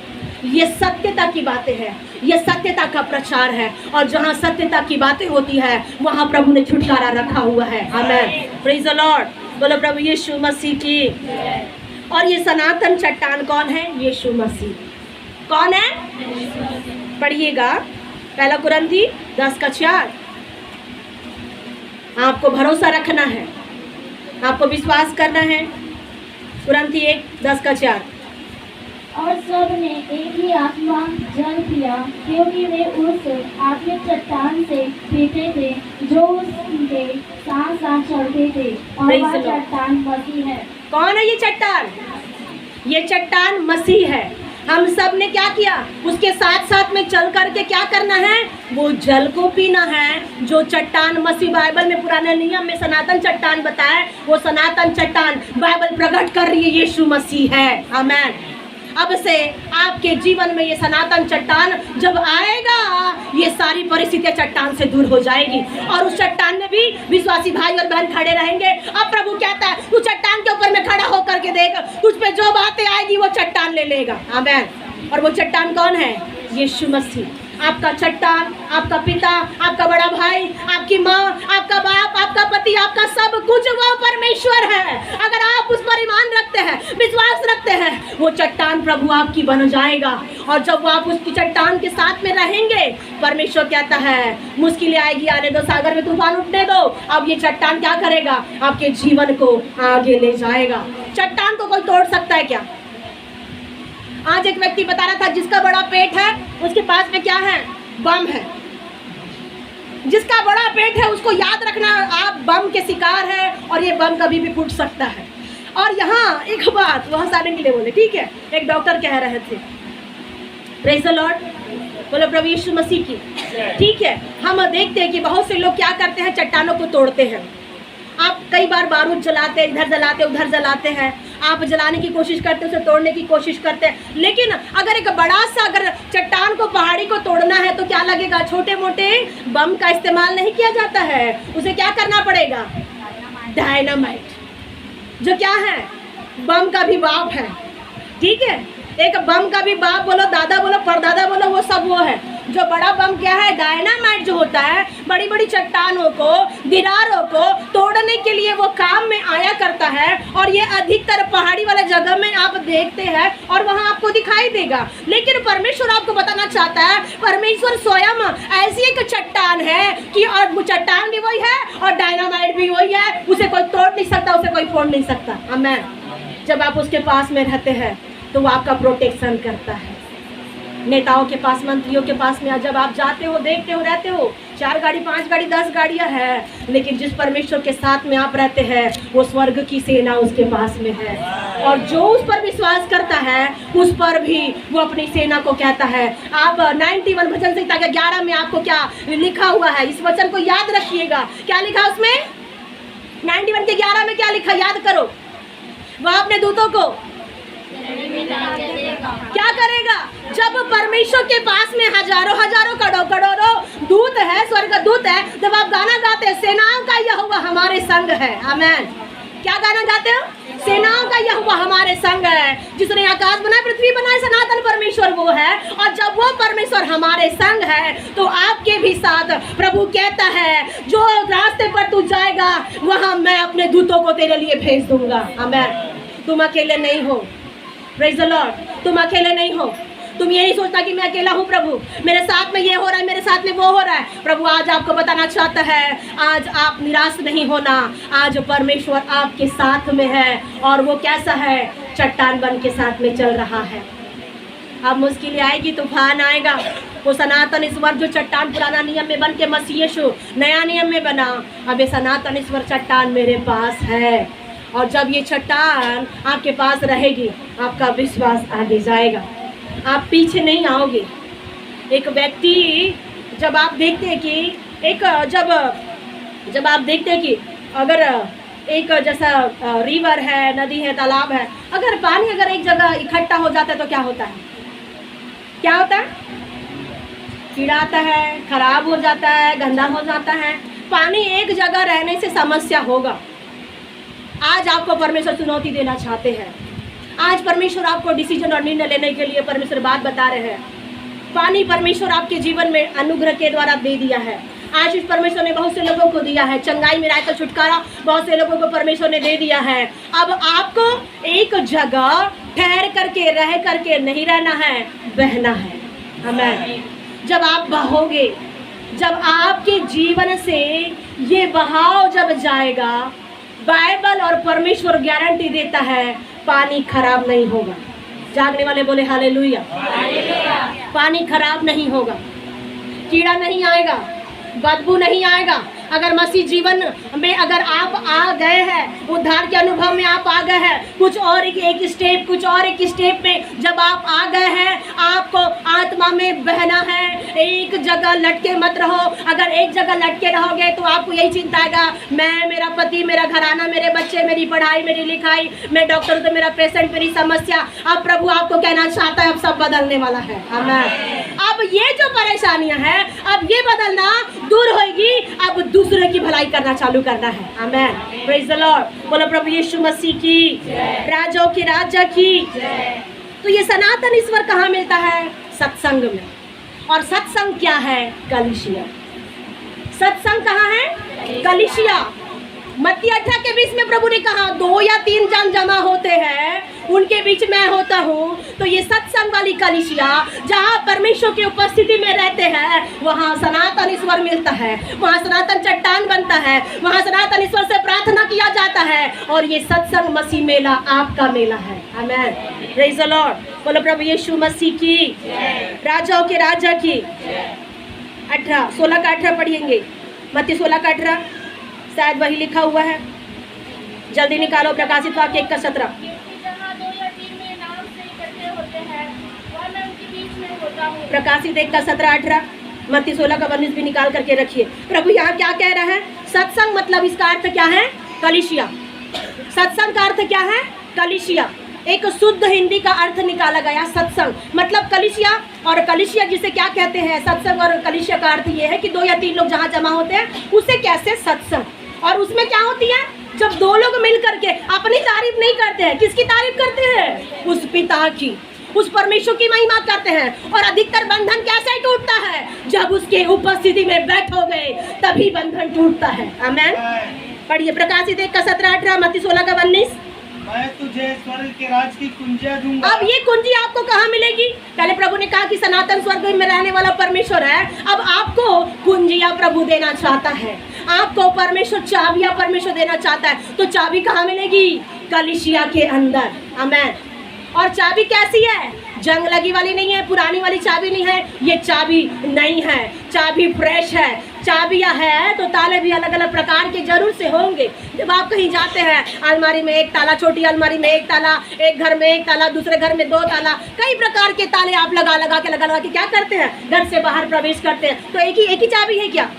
ये सत्यता की बातें हैं, ये सत्यता का प्रचार है। और जहाँ सत्यता की बातें होती है वहाँ प्रभु ने छुटकारा रखा हुआ है, आमेन। Praise the Lord. बोलो प्रभु यीशु मसीह की। और ये सनातन चट्टान कौन है? यीशु मसीह। कौन है? पढ़िएगा, पहला कुरिन्थी 10:4। आपको भरोसा रखना है, आपको विश्वास करना है। कुरिन्थी 1:10-4। और सब ने एक ही आत्मा जल पिया, क्योंकि वे उस आत्मिक चट्टान से पीते थे जो उनके साथ साथ चलते थे, और वह चट्टान मसीह है। कौन है ये चट्टान? ये चट्टान मसीह है। हम सब ने क्या किया? उसके साथ साथ में चल करके क्या करना है? वो जल को पीना है। जो चट्टान मसीह बाइबल में पुराने नियम में सनातन चट्टान बताए, वो सनातन चट्टान बाइबल प्रकट कर रही है यीशु मसीह है, आमेन। अब से आपके जीवन में ये सनातन चट्टान जब आएगा, ये सारी परिस्थितियां चट्टान से दूर हो जाएगी और उस चट्टान में भी विश्वासी भाई और बहन खड़े रहेंगे। अब प्रभु कहता है तू चट्टान के ऊपर में खड़ा होकर के देख, तुझ पे जो बातें आएगी वो चट्टान ले लेगा, आमेन। और वो चट्टान कौन है? यीशु मसीह। आपका चट्टान, आपका पिता, आपका बड़ा भाई, आपकी माँ, आपका बाप, आपका पति, आपका सब कुछ वो परमेश्वर है। अगर आप उस पर ईमान रखते हैं, विश्वास रखते हैं, वो चट्टान प्रभु आपकी बन जाएगा। और जब आप उसकी चट्टान के साथ में रहेंगे, परमेश्वर कहता है मुश्किलें आएगी आने दो, सागर में तूफान उठने दो। अब ये चट्टान क्या करेगा? आपके जीवन को आगे ले जाएगा। चट्टान को कोई तोड़ सकता है क्या? आज एक व्यक्ति बता रहा था जिसका बड़ा पेट है उसके पास में क्या है? बम है। जिसका बड़ा पेट है उसको याद रखना, आप बम के शिकार है और ये बम कभी भी फूट सकता है। और यहाँ एक बात वहाँ सारे के लिए बोले, ठीक है, एक डॉक्टर कह रहे थे, प्रेज़ द लॉर्ड, बोलो प्रभु यीशु मसीह की। ठीक है, हम देखते हैं कि बहुत से लोग क्या करते हैं? चट्टानों को तोड़ते हैं। आप कई बार बारूद जलाते हैं, इधर जलाते उधर जलाते हैं, आप जलाने की कोशिश करते हैं, उसे तोड़ने की कोशिश करते हैं। लेकिन अगर एक बड़ा सा अगर चट्टान को, पहाड़ी को तोड़ना है तो क्या लगेगा? छोटे मोटे बम का इस्तेमाल नहीं किया जाता है, उसे क्या करना पड़ेगा? डायनामाइट, जो क्या है? बम का भी बाप है, ठीक है। एक बम का भी बाप बोलो, दादा बोलो, परदादा बोलो, वो सब वो है। जो बड़ा बम क्या है? डायनामाइट जो होता है, बड़ी बड़ी चट्टानों को, दीवारों को तोड़ने के लिए वो काम में आया करता है। और ये अधिकतर पहाड़ी वाले जगह में आप देखते हैं और वहाँ आपको दिखाई देगा। लेकिन परमेश्वर आपको बताना चाहता है, परमेश्वर स्वयं ऐसी एक चट्टान है कि, और वो चट्टान भी वही है और डायनामाइट भी वही है। उसे कोई तोड़ नहीं सकता, उसे कोई फोड़ नहीं सकता, आमेन। जब आप उसके पास में रहते हैं तो वो आपका प्रोटेक्शन करता है। नेताओं के पास, मंत्रियों के पास में जब आप जाते हो, देखते हो, रहते हो, 4 गाड़ी 5 गाड़ी 10 गाड़ियां हैं, लेकिन जिस परमेश्वर के साथ में आप रहते हैं वो स्वर्ग की सेना उसके पास में है। और जो उस पर विश्वास करता है उस पर भी वो अपनी सेना को कहता है। आप 91 भजन संहिता के 11 में आपको क्या लिखा हुआ है? इस वचन को याद रखिएगा। क्या लिखा उसमें? 91 के 11 में क्या लिखा? याद करो। वह अपने दूतों को क्या करेगा? जब परमेश्वर के पास में हजारों हजारों करोड़ों दूत है, स्वर्ग दूत है, जब आप गाना गाते हैं, सेनाओं का यहोवा हमारे संग है, आमेन। क्या गाना गाते हो? सेनाओं का यहोवा हमारे संग है। जिसने आकाश बनाया, पृथ्वी बनाए, सनातन परमेश्वर वो है। और जब वो परमेश्वर हमारे संग है तो आपके भी साथ प्रभु कहता है जो रास्ते पर तू जाएगा वहां मैं अपने दूतों को तेरे लिए भेज दूंगा, आमेन। तुम अकेले नहीं हो, प्रेज़ द लॉर्ड, तुम अकेले नहीं हो। तुम ये नहीं सोचना कि मैं अकेला हूँ प्रभु, मेरे साथ में ये हो रहा है, मेरे साथ में वो हो रहा है। प्रभु आज आपको बताना चाहता है, आज आप निराश नहीं होना। आज परमेश्वर आपके साथ में है, और वो कैसा है? चट्टान बन के साथ में चल रहा है। अब मुश्किलें आएगी, तूफान आएगा, वो सनातन ईश्वर जो चट्टान पुराना नियम में बन के मसीह यीशु नया नियम में बना, अब ये सनातन ईश्वर चट्टान मेरे पास है। और जब ये चट्टान आपके पास रहेगी, आपका विश्वास आगे जाएगा, आप पीछे नहीं आओगे। एक व्यक्ति, जब आप देखते हैं कि जब आप देखते हैं कि अगर एक जैसा रिवर है, नदी है, तालाब है, अगर पानी अगर एक जगह इकट्ठा हो जाता है तो क्या होता है? क्या होता है? कीड़ा आता है, खराब हो जाता है, गंदा हो जाता है। पानी एक जगह रहने से समस्या होगा। आज आपको परमेश्वर चुनौती देना चाहते हैं। आज परमेश्वर आपको डिसीजन और निर्णय लेने के लिए परमेश्वर बात बता रहे हैं। पानी परमेश्वर आपके जीवन में अनुग्रह के द्वारा दे दिया है। आशीष परमेश्वर ने बहुत से लोगों को दिया है। चंगाई में रहकर छुटकारा बहुत से लोगों को परमेश्वर ने दे दिया है। अब आपको एक जगह ठहर करके रह करके नहीं रहना है, बहना है। आमीन। जब आप बहोगे, जब आपके जीवन से ये बहाव जब जाएगा, बाइबल और परमेश्वर गारंटी देता है, पानी खराब नहीं होगा। जागने वाले बोले हालेलुया। पानी खराब नहीं होगा, कीड़ा नहीं आएगा, बदबू नहीं आएगा। अगर मसीह जीवन में अगर आप आ गए हैं, उद्धार के अनुभव में आप आ गए हैं, कुछ और एक स्टेप में जब आप आ गए हैं, आपको आत्मा में बहना है। एक जगह लटके मत रहो। अगर एक जगह लटके रहोगे तो आपको यही चिंता आएगा, मैं, मेरा पति, मेरा घराना, मेरे बच्चे, मेरी पढ़ाई, मेरी लिखाई, मैं डॉक्टर हूँ तो मेरा पेशेंट, मेरी समस्या। अब प्रभु आपको कहना चाहता है, अब सब बदलने वाला है। आमीन। अब ये जो परेशानियां हैं, अब ये बदलना दूर होगी। अब दूसरे की भलाई करना चालू करना है। आमीन। Praise the Lord. बोलो प्रभु यीशु मसीह की, राजाओं के राजा की। तो ये सनातन ईश्वर कहाँ मिलता है? सत्संग में। और सत्संग क्या है? कलीसिया। सत्संग कहाँ है? कलीसिया। मत्ती 18 के 20 में प्रभु ने कहा, 2 या 3 जन जमा होते हैं, उनके बीच मैं होता हूँ। तो ये सत्संग वाली कलीसिया, जहाँ परमेश्वर की उपस्थिति में रहते हैं, वहाँ सनातन ईश्वर मिलता है, वहाँ सनातन चट्टान बनता है, वहाँ सनातन ईश्वर से प्रार्थना किया जाता है। और ये सत्संग मसीह मेला आपका मेला है। आमीन। Praise the Lord. बोलो प्रभु यीशु मसीह की, राजाओं के राजा की। 16 का 18 पढ़िएंगे। मत्ती 16 का 18, शायद वही लिखा हुआ है, जल्दी निकालो। प्रकाशित वाक्य 1 का 17। प्रकाशित 1 का 17-18, मत्ती 16 का 19 भी निकाल करके रखिए। प्रभु यहाँ क्या कह रहा है? सत्संग मतलब इसका अर्थ क्या है? कलीसिया। सत्संग का अर्थ क्या है? कलीसिया। एक शुद्ध हिंदी का अर्थ निकाला गया, सत्संग मतलब कलीसिया। और कलीसिया जिसे क्या कहते हैं? सत्संग और कलीसिया का अर्थ ये है कि 2 या 3 लोग जहाँ जमा होते हैं, उसे कैसे सत्संग। और उसमें क्या होती है? जब 2 लोग मिल करके अपनी तारीफ नहीं करते हैं, किसकी तारीफ करते हैं? उस पिता की, उस परमेश्वर की महिमा करते हैं। और अधिकतर बंधन कैसे टूटता है? जब उसके उपस्थिति में बैठोगे तभी बंधन टूटता है। आमीन। पढ़िए प्रकाशित 1 का 17-18, मत्ती 16 का 19। मैं तुझे स्वर्ग के राज की कुंजियां दूंगा। अब ये कुंजी आपको कहाँ मिलेगी? पहले प्रभु ने कहा कि सनातन स्वर्ग में रहने वाला परमेश्वर है। अब आपको कुंजियां प्रभु देना चाहता है, आपको परमेश्वर चाबियां परमेश्वर देना चाहता है। तो चाबी कहाँ मिलेगी? कलीसिया के अंदर। आमीन। और चाबी कैसी है? जंग लगी वाली नहीं है, पुरानी वाली चाबी नहीं है, ये चाबी नई है, चाबी फ्रेश है। चाबियाँ है तो ताले भी अलग अलग प्रकार के जरूर से होंगे। जब आप कहीं जाते हैं, अलमारी में एक ताला, छोटी अलमारी में एक ताला, एक घर में एक ताला, दूसरे घर में 2 ताला, कई प्रकार के ताले आप लगा के क्या करते हैं? घर से बाहर प्रवेश करते हैं। तो एक ही चाबी है क्या?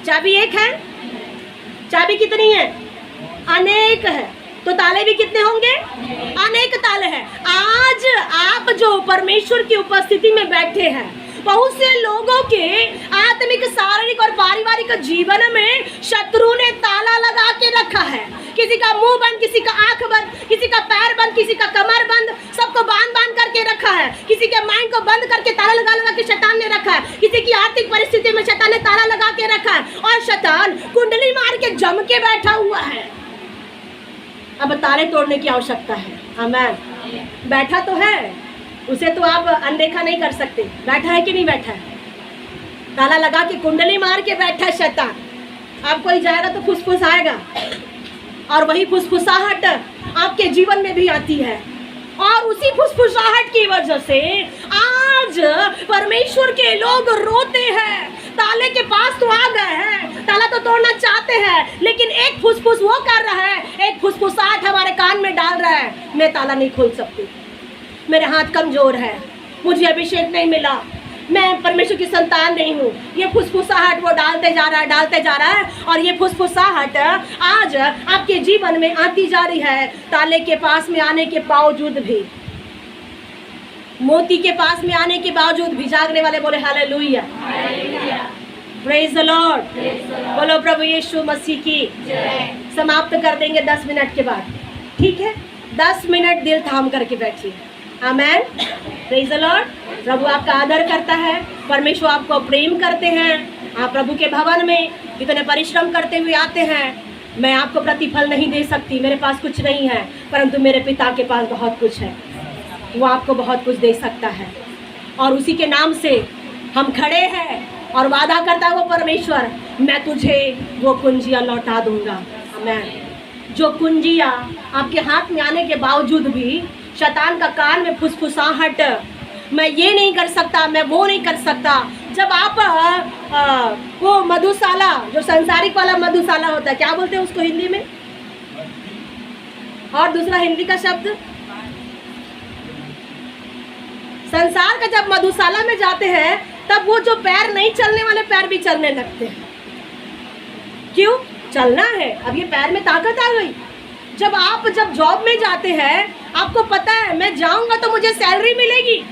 चाबी एक है? चाबी कितनी है? अनेक है। तो ताले भी कितने होंगे? अनेक ताले हैं। आज आप जो परमेश्वर की उपस्थिति में बैठे हैं, बहुत से लोगों के आत्मिक, शारीरिक और पारिवारिक जीवन में शत्रु ने ताला लगा के रखा है। किसी का मुंह बंद, किसी का आंख बंद, किसी का पैर बंद, किसी का कमर बंद, सबको बांध करके रखा है। किसी के माइंड को बंद करके ताला लगा के शैतान ने रखा है। किसी की आर्थिक परिस्थिति में शैतान ने ताला लगा के रखा है। और शैतान कुंडली मार के जम के बैठा हुआ है। अब ताले तोड़ने की आवश्यकता है। आमीन। बैठा तो है, उसे तो आप अनदेखा नहीं कर सकते। बैठा है कि नहीं बैठा है? ताला लगा के कुंडली मार के बैठा है शैतान। आप कोई जाएगा तो फुसफुसाएगा, और वही फुसफुसाहट आपके जीवन में भी आती है, और उसी फुसफुसाहट की वजह से आज परमेश्वर के लोग रोते हैं। ताले के पास तो आ गए हैं, ताला तो तोड़ना चाहते हैं, लेकिन एक फुसफुस वो कर रहा है, एक फुसफुसाहट हमारे कान में डाल रहा है, मैं ताला नहीं खोल सकती, मेरे हाथ कमजोर है, मुझे अभिषेक नहीं मिला, मैं परमेश्वर की संतान नहीं हूँ। ये फुसफुसाहट वो डालते जा रहा है, और ये फुसफुसाहट आज आपके जीवन में आती जा रही है। ताले के पास में आने के बावजूद भी, मोती के पास में आने के बावजूद भी, जागने वाले बोले हालेलुया, प्रेज द लॉर्ड, बोलो प्रभु यीशु मसीह की। समाप्त कर देंगे 10 मिनट के बाद, ठीक है? 10 मिनट दिल थाम करके बैठिए। आमेन, प्रेज द लॉर्ड। प्रभु आपका आदर करता है, परमेश्वर आपको प्रेम करते हैं। आप प्रभु के भवन में इतने परिश्रम करते हुए आते हैं। मैं आपको प्रतिफल नहीं दे सकती, मेरे पास कुछ नहीं है, परंतु मेरे पिता के पास बहुत कुछ है, वो आपको बहुत कुछ दे सकता है। और उसी के नाम से हम खड़े हैं, और वादा करता है वो परमेश्वर, मैं तुझे वो कुंजियाँ लौटा दूंगा। आमेन। जो कुंजियाँ आपके हाथ में आने के बावजूद भी शैतान का कान में फुसफुसाहट, मैं ये नहीं कर सकता, मैं वो नहीं कर सकता। जब आप वो मधुशाला, जो संसारिक वाला मधुशाला होता है, क्या बोलते हैं उसको हिंदी में, और दूसरा हिंदी का शब्द, संसार का जब मधुशाला में जाते हैं, तब वो जो पैर नहीं चलने वाले पैर भी चलने लगते हैं। क्यों? चलना है, अब ये पैर में ताकत आ गई। जब जॉब में जाते हैं, आपको पता है मैं जाऊंगा तो मुझे सैलरी मिलेगी,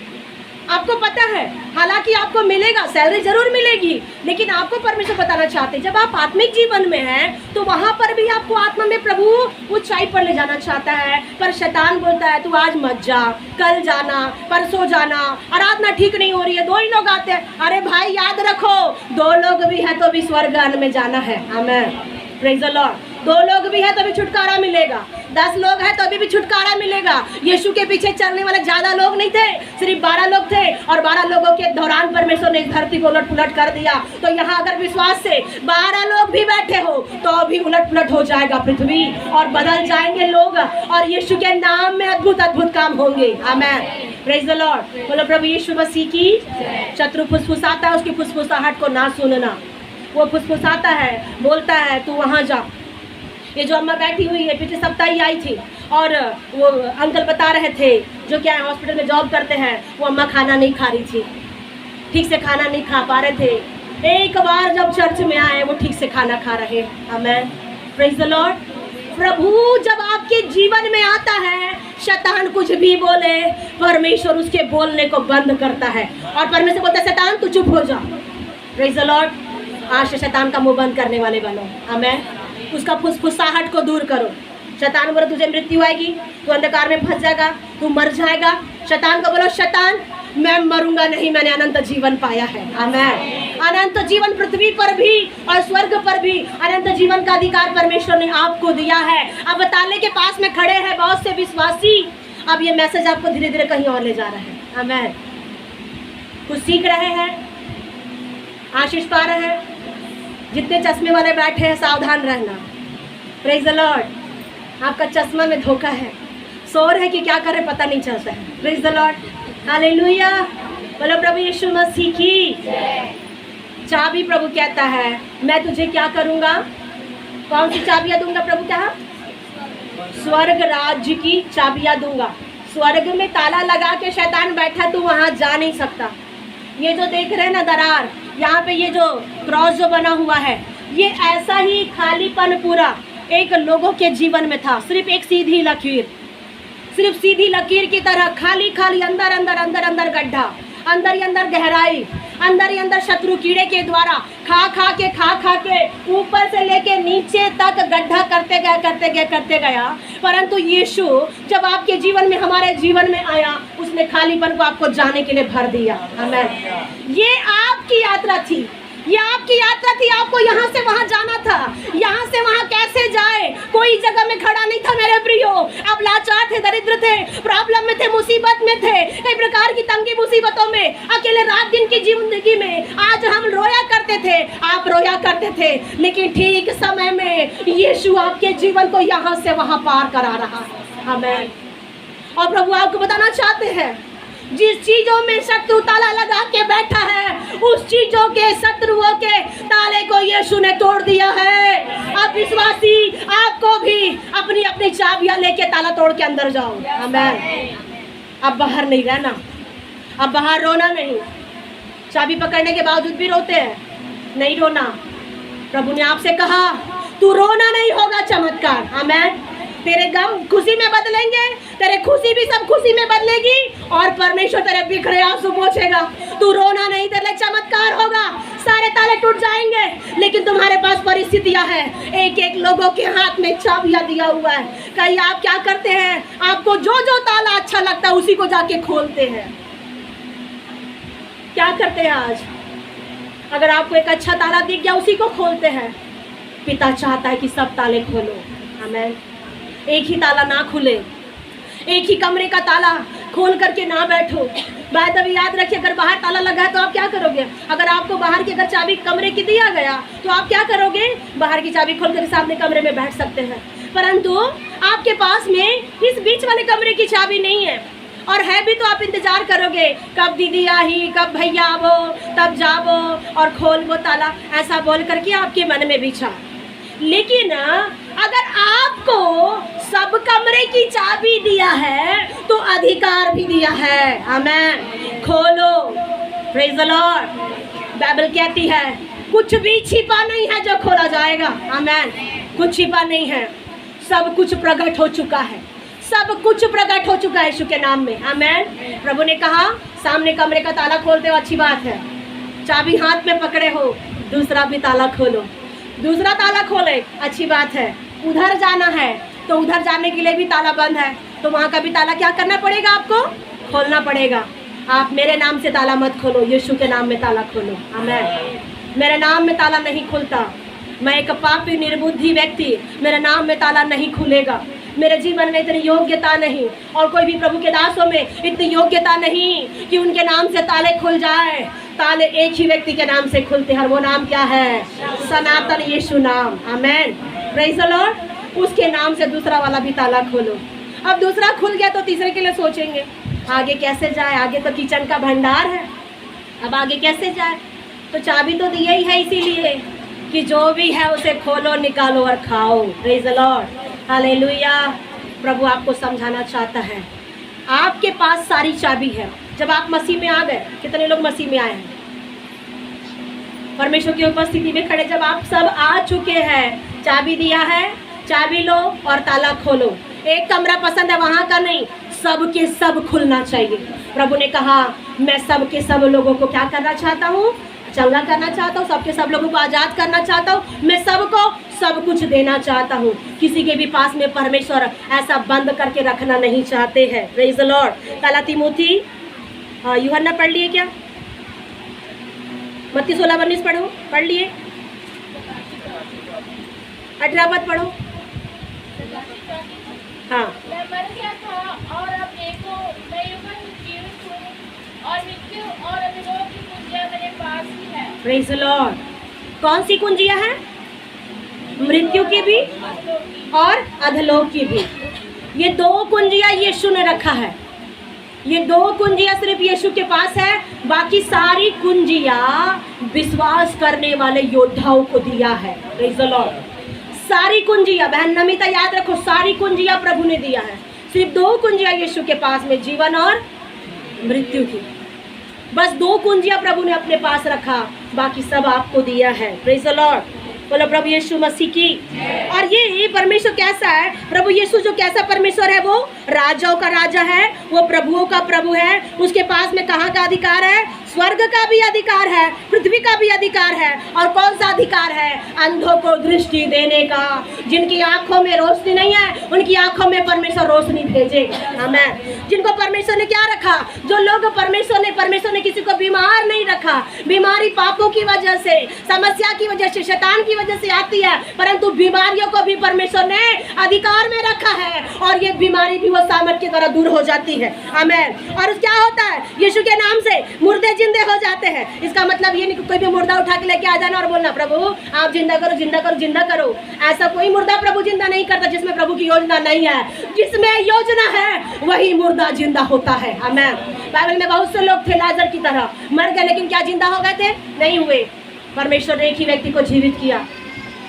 आपको पता है, हालांकि आपको मिलेगा, सैलरी जरूर मिलेगी, लेकिन आपको परमेश्वर बताना चाहते हैं, जब आप आत्मिक जीवन में हैं तो वहां पर भी आपको आत्मा में प्रभु ऊंचाई पर ले जाना चाहता है। पर शैतान बोलता है तू आज मत जा, कल जाना, परसों जाना, आराधना ठीक नहीं हो रही है, 2 ही लोग आते हैं। अरे भाई याद रखो, 2 लोग भी है तो भी स्वर्ग में जाना है। Amen, praise the Lord. 2 लोग भी है तो भी छुटकारा मिलेगा, 10 लोग हैं तो अभी भी छुटकारा मिलेगा। यीशु के पीछे चलने वाले ज्यादा लोग नहीं थे, सिर्फ 12 लोग थे, और 12 लोगों के दौरान परमेश्वर ने इस धरती को उलट पुलट कर दिया। तो यहाँ अगर विश्वास से 12 लोग भी बैठे हो तो भी उलट पुलट हो जाएगा पृथ्वी, और बदल जाएंगे लोग, और यीशु के नाम में अद्भुत अद्भुत काम होंगे। आमेन, प्रेज द लॉर्ड। बोलो प्रभु यीशु मसीह की। शत्रु फुसफुसाता है, उसकी फुसफुसाहट को ना सुनना। वो फुसफुसाता है, बोलता है तू वहाँ जा। ये जो अम्मा बैठी हुई है, पिछले सप्ताह ही आई थी, और वो अंकल बता रहे थे जो क्या हॉस्पिटल में जॉब करते हैं, वो अम्मा खाना नहीं खा रही थी, ठीक से खाना नहीं खा पा रहे थे। एक बार जब चर्च में आए वो ठीक से खाना खा रहे। Amen, praise the Lord. प्रभु जब आपके जीवन में आता है, शैतान कुछ भी बोले, परमेश्वर उसके बोलने को बंद करता है, और परमेश्वर बोलता है शैतान तू चुप हो जा। Praise the Lord. आज से शैतान का मुंह बंद करने वाले बनो। आमेन। उसका फुसफुसाहट को दूर करो। शैतान बोलो तुझे मृत्यु आएगी, तू अंधकार में फंस जाएगा, तू मर जाएगा। शैतान को बोलो शैतान मैं मरूंगा नहीं, मैंने अनंत जीवन पाया है। आमेन। अनंत जीवन पृथ्वी पर भी और स्वर्ग पर भी, अनंत जीवन का अधिकार परमेश्वर ने आपको दिया है। अब ताले के पास में खड़े हैं बहुत से विश्वासी। अब ये मैसेज आपको धीरे धीरे कहीं और ले जा रहा है। आमेन। कुछ सीख रहे हैं, आशीष पा रहे हैं। जितने चश्मे वाले बैठे हैं सावधान रहना। Praise the Lord. आपका चश्मा में धोखा है, सोर है कि क्या करे पता नहीं चलता है। Praise the Lord, hallelujah. बोलो प्रभु यीशु मसीह की। चाबी प्रभु कहता है मैं तुझे क्या करूँगा, कौन सी चाबियाँ दूंगा प्रभु कहा? स्वर्ग राज्य की चाबियाँ दूंगा। स्वर्ग में ताला लगा के शैतान बैठा, तू वहाँ जा नहीं सकता। ये जो देख रहे हैं ना दरार, यहाँ पे ये जो क्रॉस जो बना हुआ है, ये ऐसा ही खालीपन पूरा एक लोगों के जीवन में था। सिर्फ एक सीधी लकीर, सिर्फ सीधी लकीर की तरह खाली खाली, अंदर अंदर अंदर अंदर गड्ढा, अंदर ही अंदर गहराई, अंदर ही अंदर शत्रु कीड़े के द्वारा खा खा के ऊपर से लेके नीचे तक गड्ढा करते गया। परंतु यीशु जब आपके जीवन में, हमारे जीवन में आया, उसने खालीपन को आपको जाने के लिए भर दिया। आमीन। ये आपकी यात्रा थी, ये आपकी यात्रा थी। आपको यहाँ से वहाँ जाना था, यहाँ से वहाँ कैसे जाए, कोई जगह में खड़ा नहीं था मेरे प्रियो। हो, आप लाचार थे, दरिद्र थे, प्रॉब्लम में थे, मुसीबत में थे, कई प्रकार की तंगी मुसीबतों में, अकेले रात दिन की जिंदगी में आज हम रोया करते थे, आप रोया करते थे, लेकिन ठीक समय में यीशु आपके जीवन को यहाँ से वहाँ पार करा रहा है। आमीन। और प्रभु आपको बताना चाहते हैं, जिस चीजों में शत्रु ताला लगा के बैठा है, उस चीजों के शत्रुओं के ताले को यीशु ने तोड़ दिया है। अब विश्वासी आपको भी अपनी अपनी चाबियां लेके ताला तोड़ के अंदर जाओ। आमीन। अब बाहर नहीं रहना, अब बाहर रोना नहीं। चाबी पकड़ने के बावजूद भी रोते हैं, नहीं रोना। प्रभु ने आपसे कहा तू रोना नहीं होगा चमत्कार। आमीन। तेरे गम खुशी में बदलेंगे, तेरे खुशी भी सब खुशी में बदलेगी, और परमेश्वर तेरे बिखरे आंसू पोंछेगा। तू रोना नहीं, तेरे लिए चमत्कार होगा, सारे ताले टूट जाएंगे, लेकिन तुम्हारे पास परिस्थितियां हैं। एक एक लोगों के हाथ में चाबियां दिया हुआ है। कहीं आप क्या करते हैं, आपको जो जो ताला अच्छा लगता है उसी को जाके खोलते हैं। क्या करते हैं आज? अगर आपको एक अच्छा ताला दिख गया उसी को खोलते हैं। पिता चाहता है कि सब ताले खोलो। आमीन। एक ही ताला ना खुले, एक ही कमरे का ताला खोल करके ना बैठो। बात अभी याद रखिए, अगर बाहर ताला लगा है तो आप क्या करोगे? अगर आपको बाहर की अगर चाबी कमरे की दिया गया तो आप क्या करोगे? बाहर की चाबी खोल कर सामने कमरे में बैठ सकते हैं, परंतु आपके पास में इस बीच वाले कमरे की चाबी नहीं है, और है भी तो आप इंतजार करोगे कब दीदी आई, कब भैया आवो, तब जावो और खोल वो ताला, ऐसा बोल करके आपके मन में बिछा। लेकिन अगर आपको सब कमरे की चाबी दिया है तो अधिकार भी दिया है। आमीन। खोलो। Praise the Lord. बाइबल कहती है कुछ भी छिपा नहीं है जो खोला जाएगा। आमीन। कुछ छिपा नहीं है, सब कुछ प्रकट हो चुका है, सब कुछ प्रकट हो चुका है यीशु के नाम में। आमीन। प्रभु ने कहा सामने कमरे का ताला खोलते हो, अच्छी बात है, चाबी हाथ में पकड़े हो, दूसरा भी ताला खोलो। दूसरा ताला खोले, अच्छी बात है। उधर जाना है तो उधर जाने के लिए भी ताला बंद है, तो वहाँ का भी ताला क्या करना पड़ेगा? आपको खोलना पड़ेगा। आप मेरे नाम से ताला मत खोलो, यीशु के नाम में ताला खोलो। आमीन। मेरे नाम में ताला नहीं खुलता, मैं एक पापी निर्बुद्धि व्यक्ति, मेरे नाम में ताला नहीं खुलेगा। मेरे जीवन में इतनी योग्यता नहीं, और कोई भी प्रभु के दासों में इतनी योग्यता नहीं कि उनके नाम से ताले खुल जाए। ताले एक ही व्यक्ति के नाम से खुलते हैं, वो नाम क्या है? सनातन यीशु नाम। आमीन। Praise the Lord. उसके नाम से दूसरा वाला भी ताला खोलो। अब दूसरा खुल गया तो तीसरे के लिए सोचेंगे आगे कैसे जाए, आगे तो किचन का भंडार है, अब आगे कैसे जाए? तो चाबी तो दी ही है इसीलिए कि जो भी है उसे खोलो, निकालो और खाओ। Praise the Lord. हालेलुया। प्रभु आपको समझाना चाहता है, आपके पास सारी चाबी है। जब आप मसीह में आ गए, कितने लोग मसीह में आए हैं? परमेश्वर की उपस्थिति में खड़े जब आप सब आ चुके हैं, चाबी दिया है, चाबी लो और ताला खोलो। एक कमरा पसंद है वहाँ का नहीं, सब के सब खुलना चाहिए। प्रभु ने कहा मैं सब के सब लोगों को क्या करना चाहता हूँ? चंगा करना चाहता हूँ, सबके सब लोगों को आज़ाद करना चाहता हूँ। मैं सबको सब कुछ देना चाहता हूँ। किसी के भी पास में परमेश्वर ऐसा बंद करके रखना नहीं चाहते हैं। Praise the Lord. पहला तीमुथी यूहन्ना पढ़ लिए क्या? मत्ती 16:19 पढ़ लिए? 18 पद पढ़ो। हाँ। मैं मर गया था और अब देखो मैं युगन जीवित हूँ और मृत्यु और अधोलोक की कुंजियाँ मेरे पास ही है। Praise the Lord. कौन सी कुंजियाँ हैं? मृत्यु की भी और अधोलोक की भी। ये दो कुंजियाँ यीशु ने रखा है। ये दो कुंजियाँ सिर्फ यीशु के पास है, बाकी सारी कुंजियाँ विश्वास करने वाले योद्धाओं को दिया है। Praise the Lord. सारी कुंजियाँ, बहन नमिता याद रखो, सारी कुंजियाँ प्रभु ने दिया है। सिर्फ दो कुंजियाँ यीशु के पास में, जीवन और मृत्यु की। बस दो कुंजियाँ प्रभु ने अपने पास रखा, बाकी सब आपको दिया है। Praise the Lord. बोलो प्रभु यीशु मसीह की। और ये परमेश्वर कैसा है? प्रभु यीशु जो कैसा परमेश्वर है? वो राजाओं का राजा है, वो प्रभुओं का प्रभु है। उसके पास में कहाँ का अधिकार है? स्वर्ग का भी अधिकार है, पृथ्वी का भी अधिकार है। और कौन सा अधिकार है? अंधों को दृष्टि देने का। जिनकी आंखों में रोशनी नहीं है, उनकी आंखों में परमेश्वर रोशनी भेजेगा। आमेन। जिनको परमेश्वर ने क्या रखा? जो लोग परमेश्वर ने किसी को बीमार नहीं रखा। बीमारी पापों की वजह से, समस्या की वजह से, शैतान की वजह से आती है, परंतु बीमारियों को भी परमेश्वर ने अधिकार में रखा है और ये बीमारी भी वो सामर्थ के द्वारा दूर हो जाती है। आमेन। और क्या होता है? यीशु के नाम से मुर्दे जिंदे हो जाते हैं। इसका मतलब ये नहीं कि कोई भी मुर्दा उठा के लेके आ जाना और बोलना प्रभु आप जिंदा करो, जिंदा करो, जिंदा करो। ऐसा कोई मुर्दा प्रभु जिंदा नहीं करता जिसमें प्रभु की योजना नहीं है। जिसमें योजना है वही मुर्दा जिंदा होता है। आमेन। बाइबल में बहुत से लोग थे लाजर की तरह, मर गए, लेकिन क्या जिंदा हो गए थे? नहीं हुए। परमेश्वर ने एक ही व्यक्ति को जीवित किया।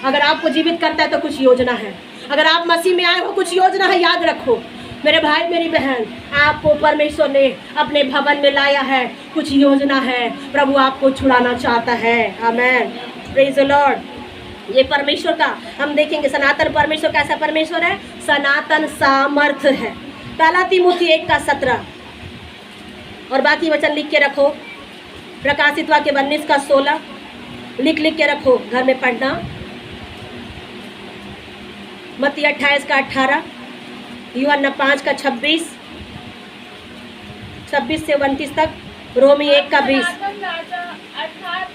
अगर आपको जीवित करता है तो कुछ योजना है। अगर आप मसीह में आए हो, कुछ योजना है। याद रखो मेरे भाई मेरी बहन, आपको परमेश्वर ने अपने भवन में लाया है, कुछ योजना है। प्रभु आपको छुड़ाना चाहता है। आमेन। Praise the Lord. ये परमेश्वर का हम देखेंगे, सनातन परमेश्वर कैसा परमेश्वर है? सनातन सामर्थ्य है। पहला तीमुथी 1:17 और बाकी वचन लिख के रखो। प्रकाशित वाक्य 19:16 लिख के रखो, घर में पढ़ना। मत्ती 28:18, यूहन्ना 5:26 से 29 तक, रोमी 1:20। सनातन राजा अर्थात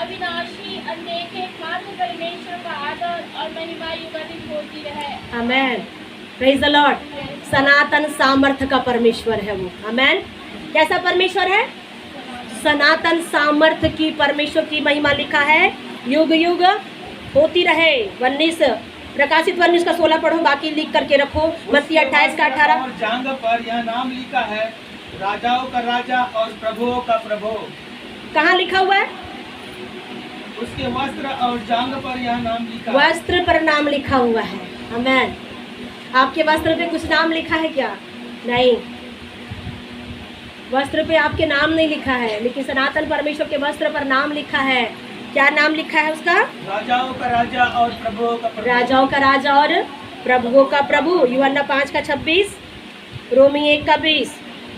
अविनाशी अनदेखे एकमात्र परमेश्वर का आदर और महिमा युगाधिक होती रहे। आमेन। Praise the Lord. सनातन सामर्थ्य का परमेश्वर है वो। आमेन। कैसा परमेश्वर है? सनातन सामर्थ्य की परमेश्वर की महिमा लिखा है युग युग होती रहे। 19 प्रकाशित 19:16 पढ़ो, बाकी लिख करके रखो। मत्ती 28:18। और जांघ पर यह नाम लिखा है, राजाओं का राजा और प्रभुओं का प्रभु। कहाँ लिखा हुआ है? उसके वस्त्र और जांघ पर यह नाम लिखा है। वस्त्र पर नाम लिखा हुआ है। आमेन। आपके वस्त्र पे कुछ नाम लिखा है क्या? नहीं, वस्त्र पे आपके नाम नहीं लिखा है, लेकिन सनातन परमेश्वर के वस्त्र पर नाम लिखा है। क्या नाम लिखा है उसका? राजाओं का राजा और प्रभुओं का प्रभु। राजाओं का राजा और प्रभुओं का प्रभु। यूहन्ना 5:26, रोमी 1:20।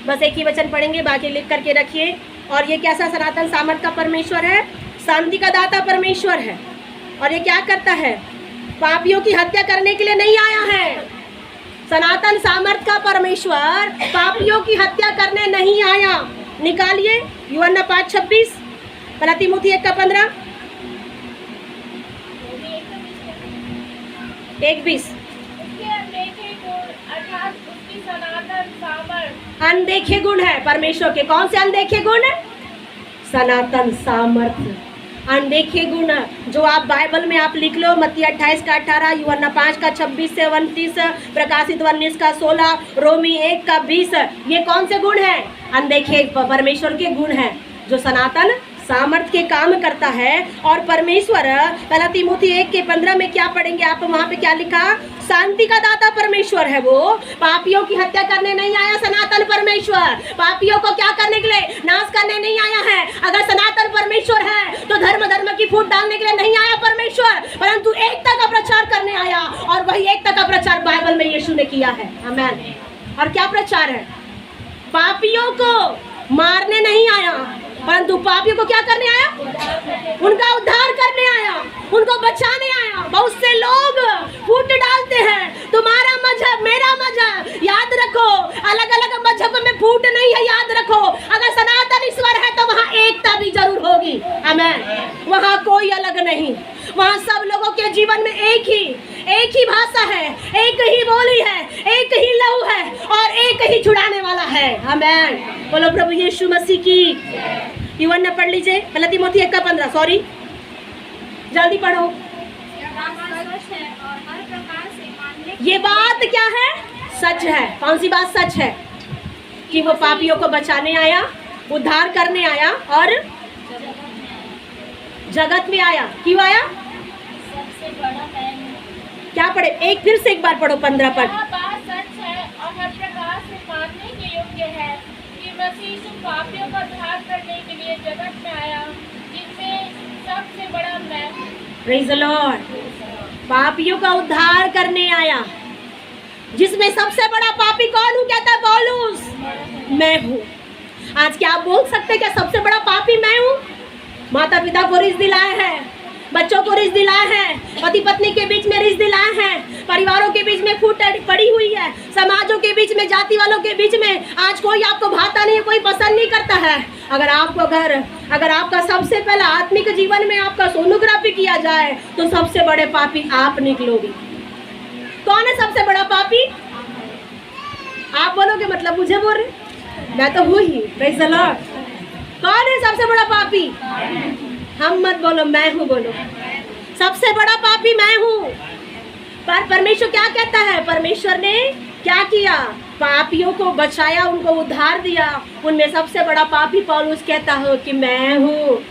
बस एक ही वचन पढ़ेंगे, बाकी लिख करके रखिए। और ये कैसा सनातन सामर्थ का परमेश्वर है? शांति का दाता परमेश्वर है। और ये क्या करता है? पापियों की हत्या करने के लिए नहीं आया है। सनातन सामर्थ का परमेश्वर पापियों की हत्या करने नहीं आया। निकालिए यूहन्ना 5:26, पहला तीमुथी 1:15, 1:20। उसके अनदेखे गुण अर्थात उसकी सनातन सामर्थ। अनदेखे गुण है परमेश्वर के। कौन से अनदेखे गुण? सनातन सामर्थ्य। अनदेखे गुण जो आप बाइबल में आप लिख लो, मत्ती 28:18, यूहन्ना 5:26 से 29, प्रकाशित 19:16, रोमी 1:20। ये कौन से गुण हैं? अनदेखे परमेश्वर के गुण हैं जो सनातन सामर्थ के काम करता है। और परमेश्वर पहला तीमुथी 1:15 में क्या पढ़ेंगे आप? वहाँ पे क्या लिखा? शांति का दाता परमेश्वर है वो। पापियों की हत्या करने नहीं आया सनातन परमेश्वर। पापियों को क्या करने के लिए? नाश करने नहीं आया है। अगर सनातन परमेश्वर है तो धर्म की फूट डालने के लिए नहीं आया परमेश्वर, परंतु एकता का प्रचार करने आया। और वही एकता का प्रचार बाइबल में यीशु ने किया है। आमेन। और क्या प्रचार है? पापियों को मारने नहीं आया, परंतु पापियों को क्या करने आया? उनका उद्धार करने आया, उनको बचाने आया। बहुत से लोग फूट डालते हैं, तुम्हारा मजहब मेरा मजहब। याद रखो, अलग अलग मजहब में फूट नहीं है। याद रखो, अगर सनातन ईश्वर है तो वहाँ एकता भी जरूर होगी। आमेन। वहाँ कोई अलग नहीं, वहाँ सब लोगों के जीवन में एक ही भाषा है, एक ही बोली है, एक ही लहू है और एक ही छुड़ाने वाला है। आमेन। बोलो प्रभु यीशु मसीह की। यूहन्ना पढ़ लीजिए, पहला तीमुथी 1:15। सॉरी, जल्दी पढ़ो। ये बात क्या है? सच है। कौन सी बात सच है? कि वो पापियों को बचाने आया, उद्धार करने आया और जगत में आया। क्यों आया? सबसे बड़ा है। क्या पढ़े? फिर से एक बार पढ़ो, 15 पढ़। यह बात सच है और हर प्रकार से मानने के योग्य है कि मसीह यीशु पापियों का उद्धार करने के लिए जगत में आया, जिनमें सबसे बड़ा मैं। Praise the Lord. पापियों का उद्धार करने आया, जिसमें सबसे बड़ा पापी कौन हूँ? कहता है पौलुस, मैं हूँ। आज क्या आप बोल सकते हैं क्या सबसे बड़ा पापी मैं हूँ? माता पिता को रिश्त दिलाए हैं, बच्चों को रिश्त दिलाए हैं, पति पत्नी के बीच में रिश्त दिलाए हैं, परिवारों के बीच में फूट पड़ी हुई है, समाजों के बीच में, जाति वालों के बीच में आज कोई आपको भाता नहीं है, कोई पसंद नहीं करता है। अगर आपका सबसे पहला आत्मिक जीवन में आपका सोनोग्राफी किया जाए तो सबसे बड़े पापी आप निकलोगे। कौन है सबसे बड़ा पापी? आप बोलोगे मतलब मुझे बोल रहे, मैं तो हूँ ही। Praise the Lord. कौन है सबसे बड़ा पापी? हम मत बोलो, मैं हूँ बोलो। सबसे बड़ा पापी मैं हूँ। पर परमेश्वर क्या कहता है? परमेश्वर ने क्या किया? पापियों को बचाया, उनको उद्धार दिया। उनमें सबसे बड़ा पापी पौलुस कहता है कि मैं हूँ।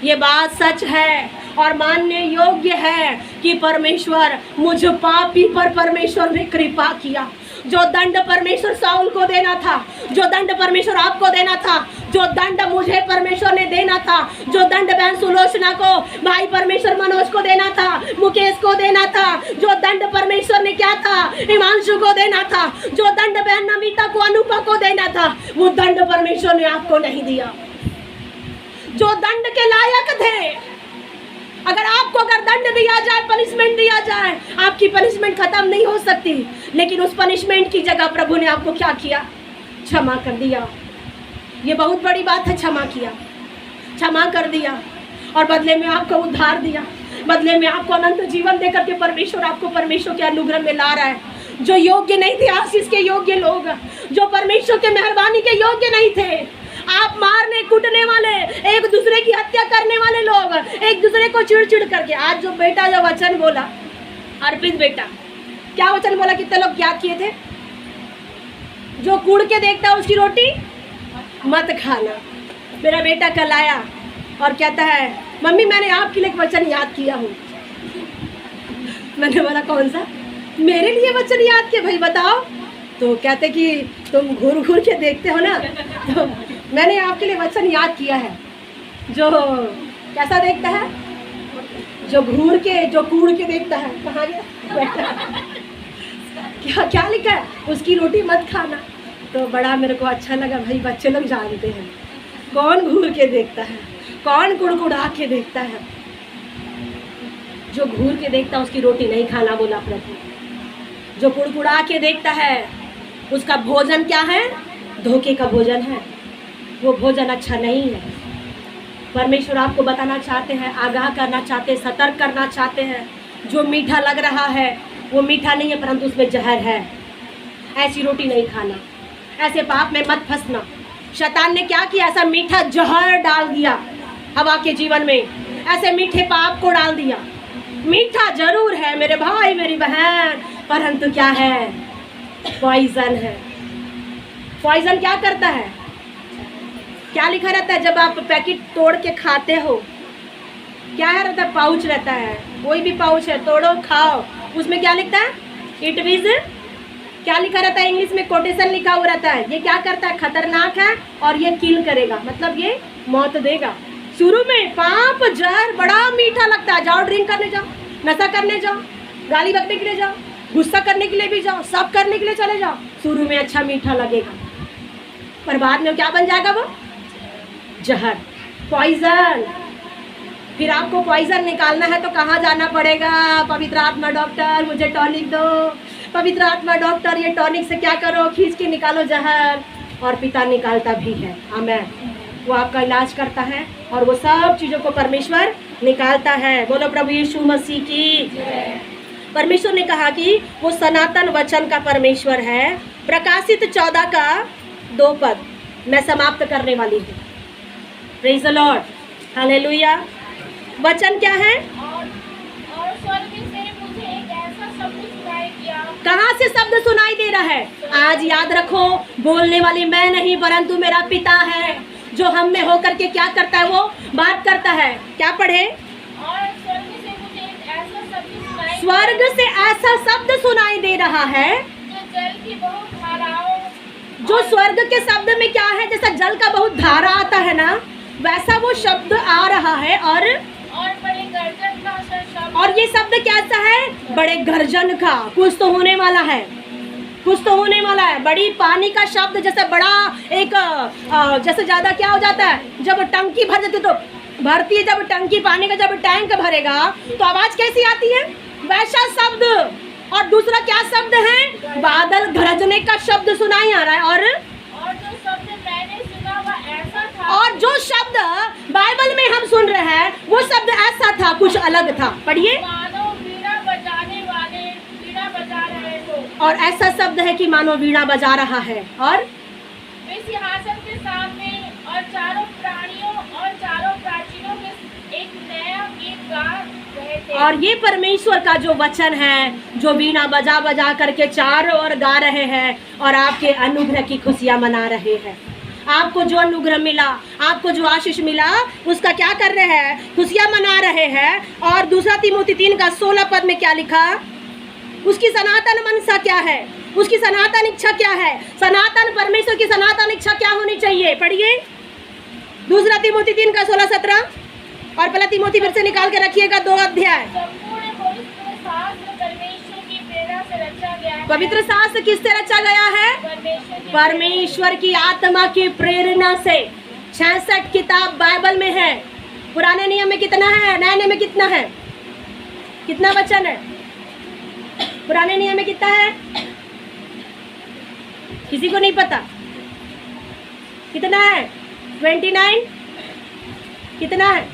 ये बात सच है और मानने योग्य है कि परमेश्वर मुझ पापी पर परमेश्वर ने कृपा किया। जो दंड परमेश्वर साउल को देना था, जो दंड परमेश्वर आपको देना था, जो दंड मुझे परमेश्वर ने देना था, जो दंड बहन सुलोचना को, भाई परमेश्वर मनोज को देना था, मुकेश को देना था, जो दंड परमेश्वर ने क्या था हिमांशु को देना था, जो दंड बहन नमिता को, अनुपा को देना था, वो दंड परमेश्वर ने आपको नहीं दिया। जो दंड के लायक थे, अगर दंड दिया जाए, पनिशमेंट दिया जाए, आपकी पनिशमेंट खत्म नहीं हो सकती, लेकिन उस पनिशमेंट की जगह प्रभु ने आपको क्या किया? क्षमा कर दिया। ये बहुत बड़ी बात है, क्षमा किया, क्षमा कर दिया और बदले में आपको उद्धार दिया, बदले में आपको अनंत जीवन देकर के परमेश्वर आपको परमेश्वर के अनुग्रह में ला रहा है। जो योग्य नहीं थे आशीष के योग्य लोग, जो परमेश्वर के मेहरबानी के योग्य नहीं थे, आप मारने कूटने वाले, एक दूसरे की हत्या करने वाले लोग, एक दूसरे को चिड़ करके, आज जो बेटा जो वचन बोला, अर्पित बेटा क्या वचन बोला, कितने लोग याद किए थे? जो कूड़ के देखता है उसकी रोटी मत खाना। मेरा बेटा कल आया और कहता है मम्मी मैंने आपके लिए एक वचन याद किया हूँ। मैंने बोला कौन सा? मेरे लिए वचन याद किया भाई बताओ। तो कहते कि तुम घूर घूर के देखते हो ना, तो मैंने आपके लिए वचन याद किया है। जो कैसा देखता है? जो घूर के, जो कूड़ के देखता है। कहाँ गया? क्या क्या लिखा है? उसकी रोटी मत खाना। तो बड़ा मेरे को अच्छा लगा भाई, बच्चे लोग जानते हैं कौन घूर के देखता है, कौन कुड़कुड़ा के देखता है। जो घूर के देखता है उसकी रोटी नहीं खाना बोला प्रभु। जो कुड़कुड़ा के देखता है उसका भोजन क्या है? धोखे का भोजन है, वो भोजन अच्छा नहीं है। परमेश्वर आपको बताना चाहते हैं, आगाह करना चाहते हैं, सतर्क करना चाहते हैं। जो मीठा लग रहा है वो मीठा नहीं है, परंतु उसमें जहर है। ऐसी रोटी नहीं खाना, ऐसे पाप में मत फंसना। शैतान ने क्या किया? ऐसा मीठा जहर डाल दिया हवा के जीवन में, ऐसे मीठे पाप को डाल दिया। मीठा जरूर है मेरे भाई मेरी बहन, परंतु क्या है? पॉइजन है। पॉइजन क्या करता है? क्या लिखा रहता है जब आप पैकेट तोड़ के खाते हो? क्या है रहता है? पाउच रहता है, कोई भी पाउच है, तोड़ो खाओ, उसमें क्या लिखता है? इट विज, क्या लिखा रहता है? इंग्लिश में कोटेशन लिखा हुआ रहता है। ये क्या करता है? खतरनाक है और ये किल करेगा, मतलब ये मौत देगा। शुरू में पाप जहर बड़ा मीठा लगता है। जाओ ड्रिंक करने जाओ, नशा करने जाओ, गाली बकने के लिए जाओ, गुस्सा करने के लिए भी जाओ, सब करने के लिए चले जाओ। शुरू में अच्छा मीठा लगेगा, पर बाद में क्या बन जाएगा? वो जहर, पॉइजन। फिर आपको पॉइजन निकालना है तो कहाँ जाना पड़ेगा? पवित्र आत्मा डॉक्टर मुझे टॉनिक दो, पवित्र आत्मा डॉक्टर ये टॉनिक से क्या करो? खींच के निकालो जहर। और पिता निकालता भी है, आमेन। वो आपका इलाज करता है और वो सब चीज़ों को परमेश्वर निकालता है। बोलो प्रभु यीशु मसीह की। परमेश्वर ने कहा कि वो सनातन वचन का परमेश्वर है। प्रकाशित 14 का 2 पद मैं समाप्त करने वाली हूँ। Praise the Lord, hallelujah. वचन क्या है? और स्वर्ग से मुझे एक ऐसा शब्द सुनाई दिया। कहाँ से शब्द सुनाई दे रहा है? आज याद रखो, बोलने वाली मैं नहीं परंतु मेरा पिता है जो हम में होकर के क्या करता है? वो बात करता है। क्या पढ़े? और स्वर्ग से मुझे एक ऐसा शब्द सुनाई, स्वर्ग से ऐसा शब्द सुनाई दे रहा है जो जल की बहुत धाराओं, जो स्वर्ग के शब्द में क्या है? जैसा जल का बहुत धारा आता है ना, वैसा वो शब्द आ रहा है। और बड़े गर्जन का सा शब्द। और ये शब्द कैसा है? बड़े गर्जन का। कुछ तो होने वाला है। कुछ तो होने वाला है। बड़ी पानी का शब्द जैसे बड़ा एक जैसे ज़्यादा क्या हो जाता है, जब टंकी भर जाती तो भरती है, जब टंकी पानी का जब टैंक भरेगा तो आवाज़ कैसी आती है, वैसा शब्द। और दूसरा क्या शब्द है, बादल गरजने का शब्द सुनाई आ रहा है। और जो शब्द मैंने सुना वह ऐसा था, और जो शब्द बाइबल में हम सुन रहे हैं वो शब्द ऐसा था, कुछ अलग था। पढ़िए। मानो वीणा बजाने वाले वीणा बजा रहे हो। और ऐसा शब्द है कि मानो वीणा बजा रहा है। और वे सिंहासन के सामने और चारों प्राणियों और चारों प्राचीनों के एक नया गीत गा रहे थे। और ये परमेश्वर का जो वचन है, जो वीणा बजा बजा करके चारों ओर गा रहे हैं और आपके अनुग्रह की खुशियां मना रहे हैं। आपको जो अनुग्रह मिला, आपको जो आशीष मिला, उसका क्या कर रहे हैं, खुशियां मना रहे हैं। और दूसरा तीमुथियुस 3 का 16 पद में क्या लिखा, उसकी सनातन मनसा क्या है, उसकी सनातन इच्छा क्या है। सनातन परमेश्वर की सनातन इच्छा क्या होनी चाहिए। पढ़िए दूसरा तीमुथियुस 3 का 16-17 और पहला तीमुथियुस फिर से निकाल के रखिएगा 2 अध्याय। संपूर्ण पवित्र शास्त्र परमेश्वर की प्रेरणा से रचा गया है। पवित्र शास्त्र किससे रचा गया है, परमेश्वर की आत्मा की प्रेरणा से। 66 किताब बाइबल में है। पुराने नियम में कितना है, नए नियम में कितना है, कितना वचन है, पुराने नियम में कितना है, किसी को नहीं पता कितना है, 29 कितना है,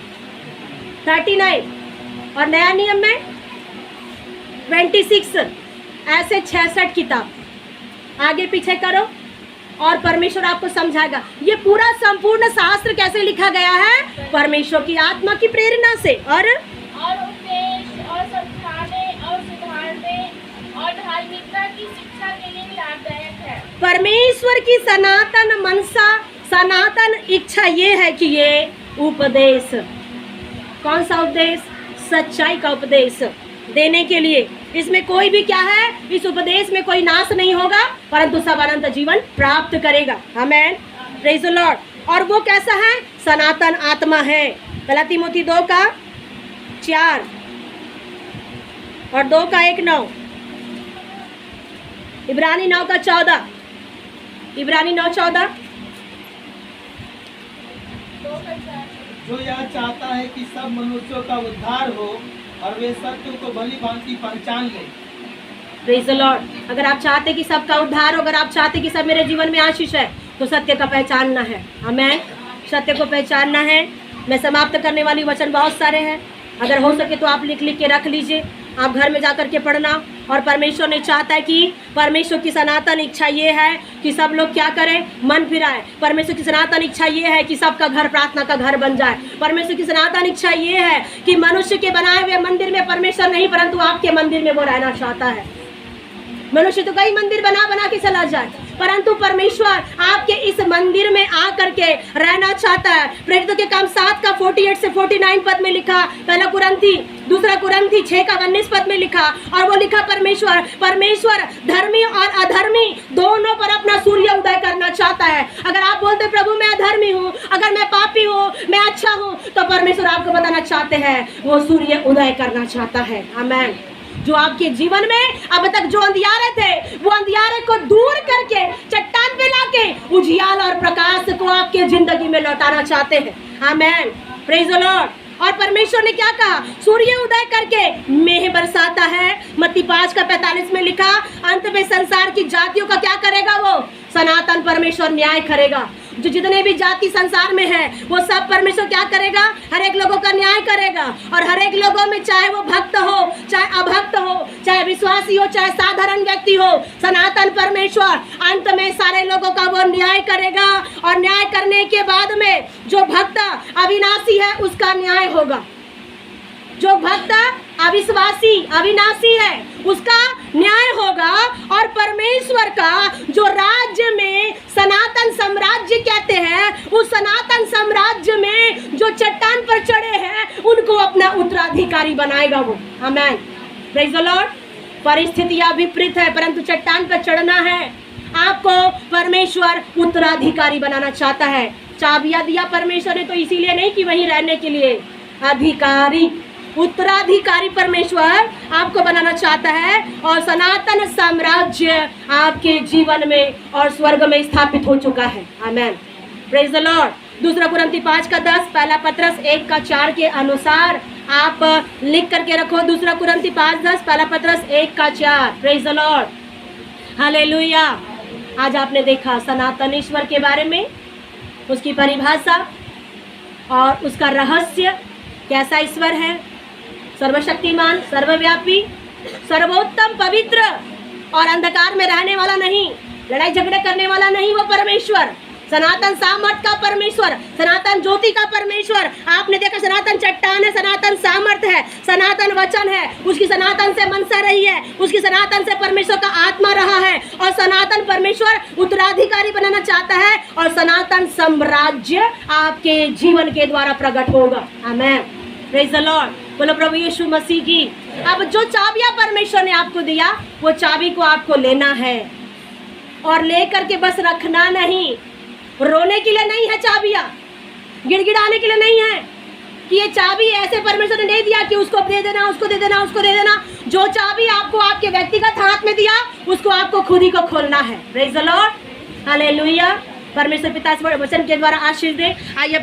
39 और नया नियम में 26। ऐसे 66 किताब आगे पीछे करो और परमेश्वर आपको समझाएगा। ये पूरा संपूर्ण शास्त्र कैसे लिखा गया है, परमेश्वर की आत्मा की प्रेरणा से। और उपदेश और समझाने और सुधारने और धार्मिकता की शिक्षा के लिए लाभदायक है। परमेश्वर की सनातन मनसा, सनातन इच्छा ये है कि ये उपदेश, कौन सा उपदेश, सच्चाई का उपदेश देने के लिए। इसमें कोई भी क्या है, इस उपदेश में कोई नाश नहीं होगा परंतु सब अनंत जीवन प्राप्त करेगा। Amen, praise the Lord. और वो कैसा है, सनातन आत्मा है। पहला तीमुथियुस 2 का 4 और 2 का 1-9, इब्रानी 9 का 14, इब्रानी 9:14। जो यह चाहता है कि सब मनुष्यों का उद्धार हो और वे सत्य को भली भांति पहचान ले। Praise the Lord. अगर आप चाहते कि सबका उद्धार हो, अगर आप चाहते कि सब मेरे जीवन में आशीष है, तो सत्य का पहचानना है। आमेन, सत्य को पहचानना है। मैं समाप्त करने वाली वचन बहुत सारे हैं, अगर हो सके तो आप लिख लिख के रख लीजिए, आप घर में जा कर के पढ़ना। और परमेश्वर ने चाहता है कि परमेश्वर की सनातन इच्छा ये है कि सब लोग क्या करें, मन फिराए। परमेश्वर की सनातन इच्छा ये है कि सबका घर प्रार्थना का घर बन जाए। परमेश्वर की सनातन इच्छा ये है कि मनुष्य के बनाए हुए मंदिर में परमेश्वर नहीं परंतु आपके मंदिर में वो रहना चाहता है। मनुष्य तो कई मंदिर बना बना के चला जाए, परंतु परमेश्वर आपके इस मंदिर में आ करके रहना चाहता है। प्रेरितों के काम 7 का 48 से 49 पद में लिखा, पहला कुरंथी, दूसरा कुरंथी 6 का 19 पद में लिखा। और वो लिखा, परमेश्वर धर्मी और अधर्मी दोनों पर अपना सूर्य उदय करना चाहता है। अगर आप बोलते प्रभु मैं अधर्मी हूँ, अगर मैं पापी हूँ, मैं अच्छा हूँ, तो परमेश्वर आपको बताना चाहते हैं वो सूर्य उदय करना चाहता है। आमेन। जो आपके जीवन में अब तक जो अंधियारे थे, वो अंधियारे को दूर करके चट्टान पे लाके उजियाल और प्रकाश को आपके जिंदगी में लौटाना चाहते हैं। आमेन, प्रेज द लॉर्ड। और परमेश्वर ने क्या कहा, सूर्य उदय करके मेह बरसाता है। मत्ती 5 का 45 में लिखा, अंत में संसार की जातियों का क्या करेगा, वो सनातन परमेश्वर न्याय करेगा। जो जितने भी जाति संसार में है वो सब परमेश्वर क्या करेगा, हर एक लोगों का न्याय करेगा। और हर एक लोगों में, चाहे वो भक्त हो, चाहे अभक्त हो, चाहे विश्वासी हो, चाहे साधारण व्यक्ति हो, सनातन परमेश्वर अंत में सारे लोगों का वो न्याय करेगा। और न्याय करने के बाद में जो भक्त अविनाशी है उसका न्याय होगा। जो भक्त अविश्वासी अविनाशी है उसका न्याय होगा। और परमेश्वर का जो राज्य में सनातन साम्राज्य कहते हैं, उस सनातन साम्राज्य में जो चट्टान पर चढ़े हैं उनको अपना उत्तराधिकारी बनाएगा वो। आमेन, प्रेज द लॉर्ड। परिस्थितियां विपरीत है परंतु चट्टान पर चढ़ना है। आपको परमेश्वर उत्तराधिकारी बनाना चाहता है। चाबियां दिया परमेश्वर ने तो इसीलिए नहीं कि वहीं रहने के लिए, अधिकारी उत्तराधिकारी परमेश्वर आपको बनाना चाहता है और सनातन साम्राज्य आपके जीवन में और स्वर्ग में स्थापित हो चुका है। Amen, praise the Lord. 2 कुरिन्थी 5:10, पहला पत्रस 1:4 के अनुसार आप लिख करके रखो। 2 कुरिन्थी 5:10, पहला पत्रस 1:4। Praise the Lord, hallelujah. आज आपने देखा सनातन ईश्वर के बारे में, उसकी परिभाषा और उसका रहस्य, कैसा ईश्वर है, सर्वशक्तिमान, सर्वव्यापी, सर्वोत्तम, पवित्र और अंधकार में रहने वाला नहीं, लड़ाई झगड़े करने वाला नहीं, वो परमेश्वर, सनातन सामर्थ का परमेश्वर, सनातन ज्योति का परमेश्वर। आपने देखा सनातन चट्टान है, सनातन सामर्थ है, सनातन वचन है, उसकी सनातन से मनसा रही है, उसकी सनातन से परमेश्वर का आत्मा रहा है और सनातन परमेश्वर उत्तराधिकारी बनाना चाहता है और सनातन साम्राज्य आपके जीवन के द्वारा प्रकट होगा। आमेन, प्रेज द लॉर्ड। बोलो प्रभु यीशु मसीह की। अब जो चाबियां परमेश्वर ने आपको दिया, वो चाबी को आपको लेना है और लेकर के बस रखना नहीं। रोने के लिए नहीं है चाबियां, गिड़गिड़ाने के लिए नहीं है कि ये चाबी ऐसे परमेश्वर ने नहीं दिया कि उसको दे देना, उसको दे देना, उसको दे देना। जो चाबी आपको आपके व्यक्तिगत हाथ में दिया, उसको आपको खुद ही को खोलना है। Praise the Lord, hallelujah. परमेश्वर पिता इस वचन के द्वारा आशीष दे। आइए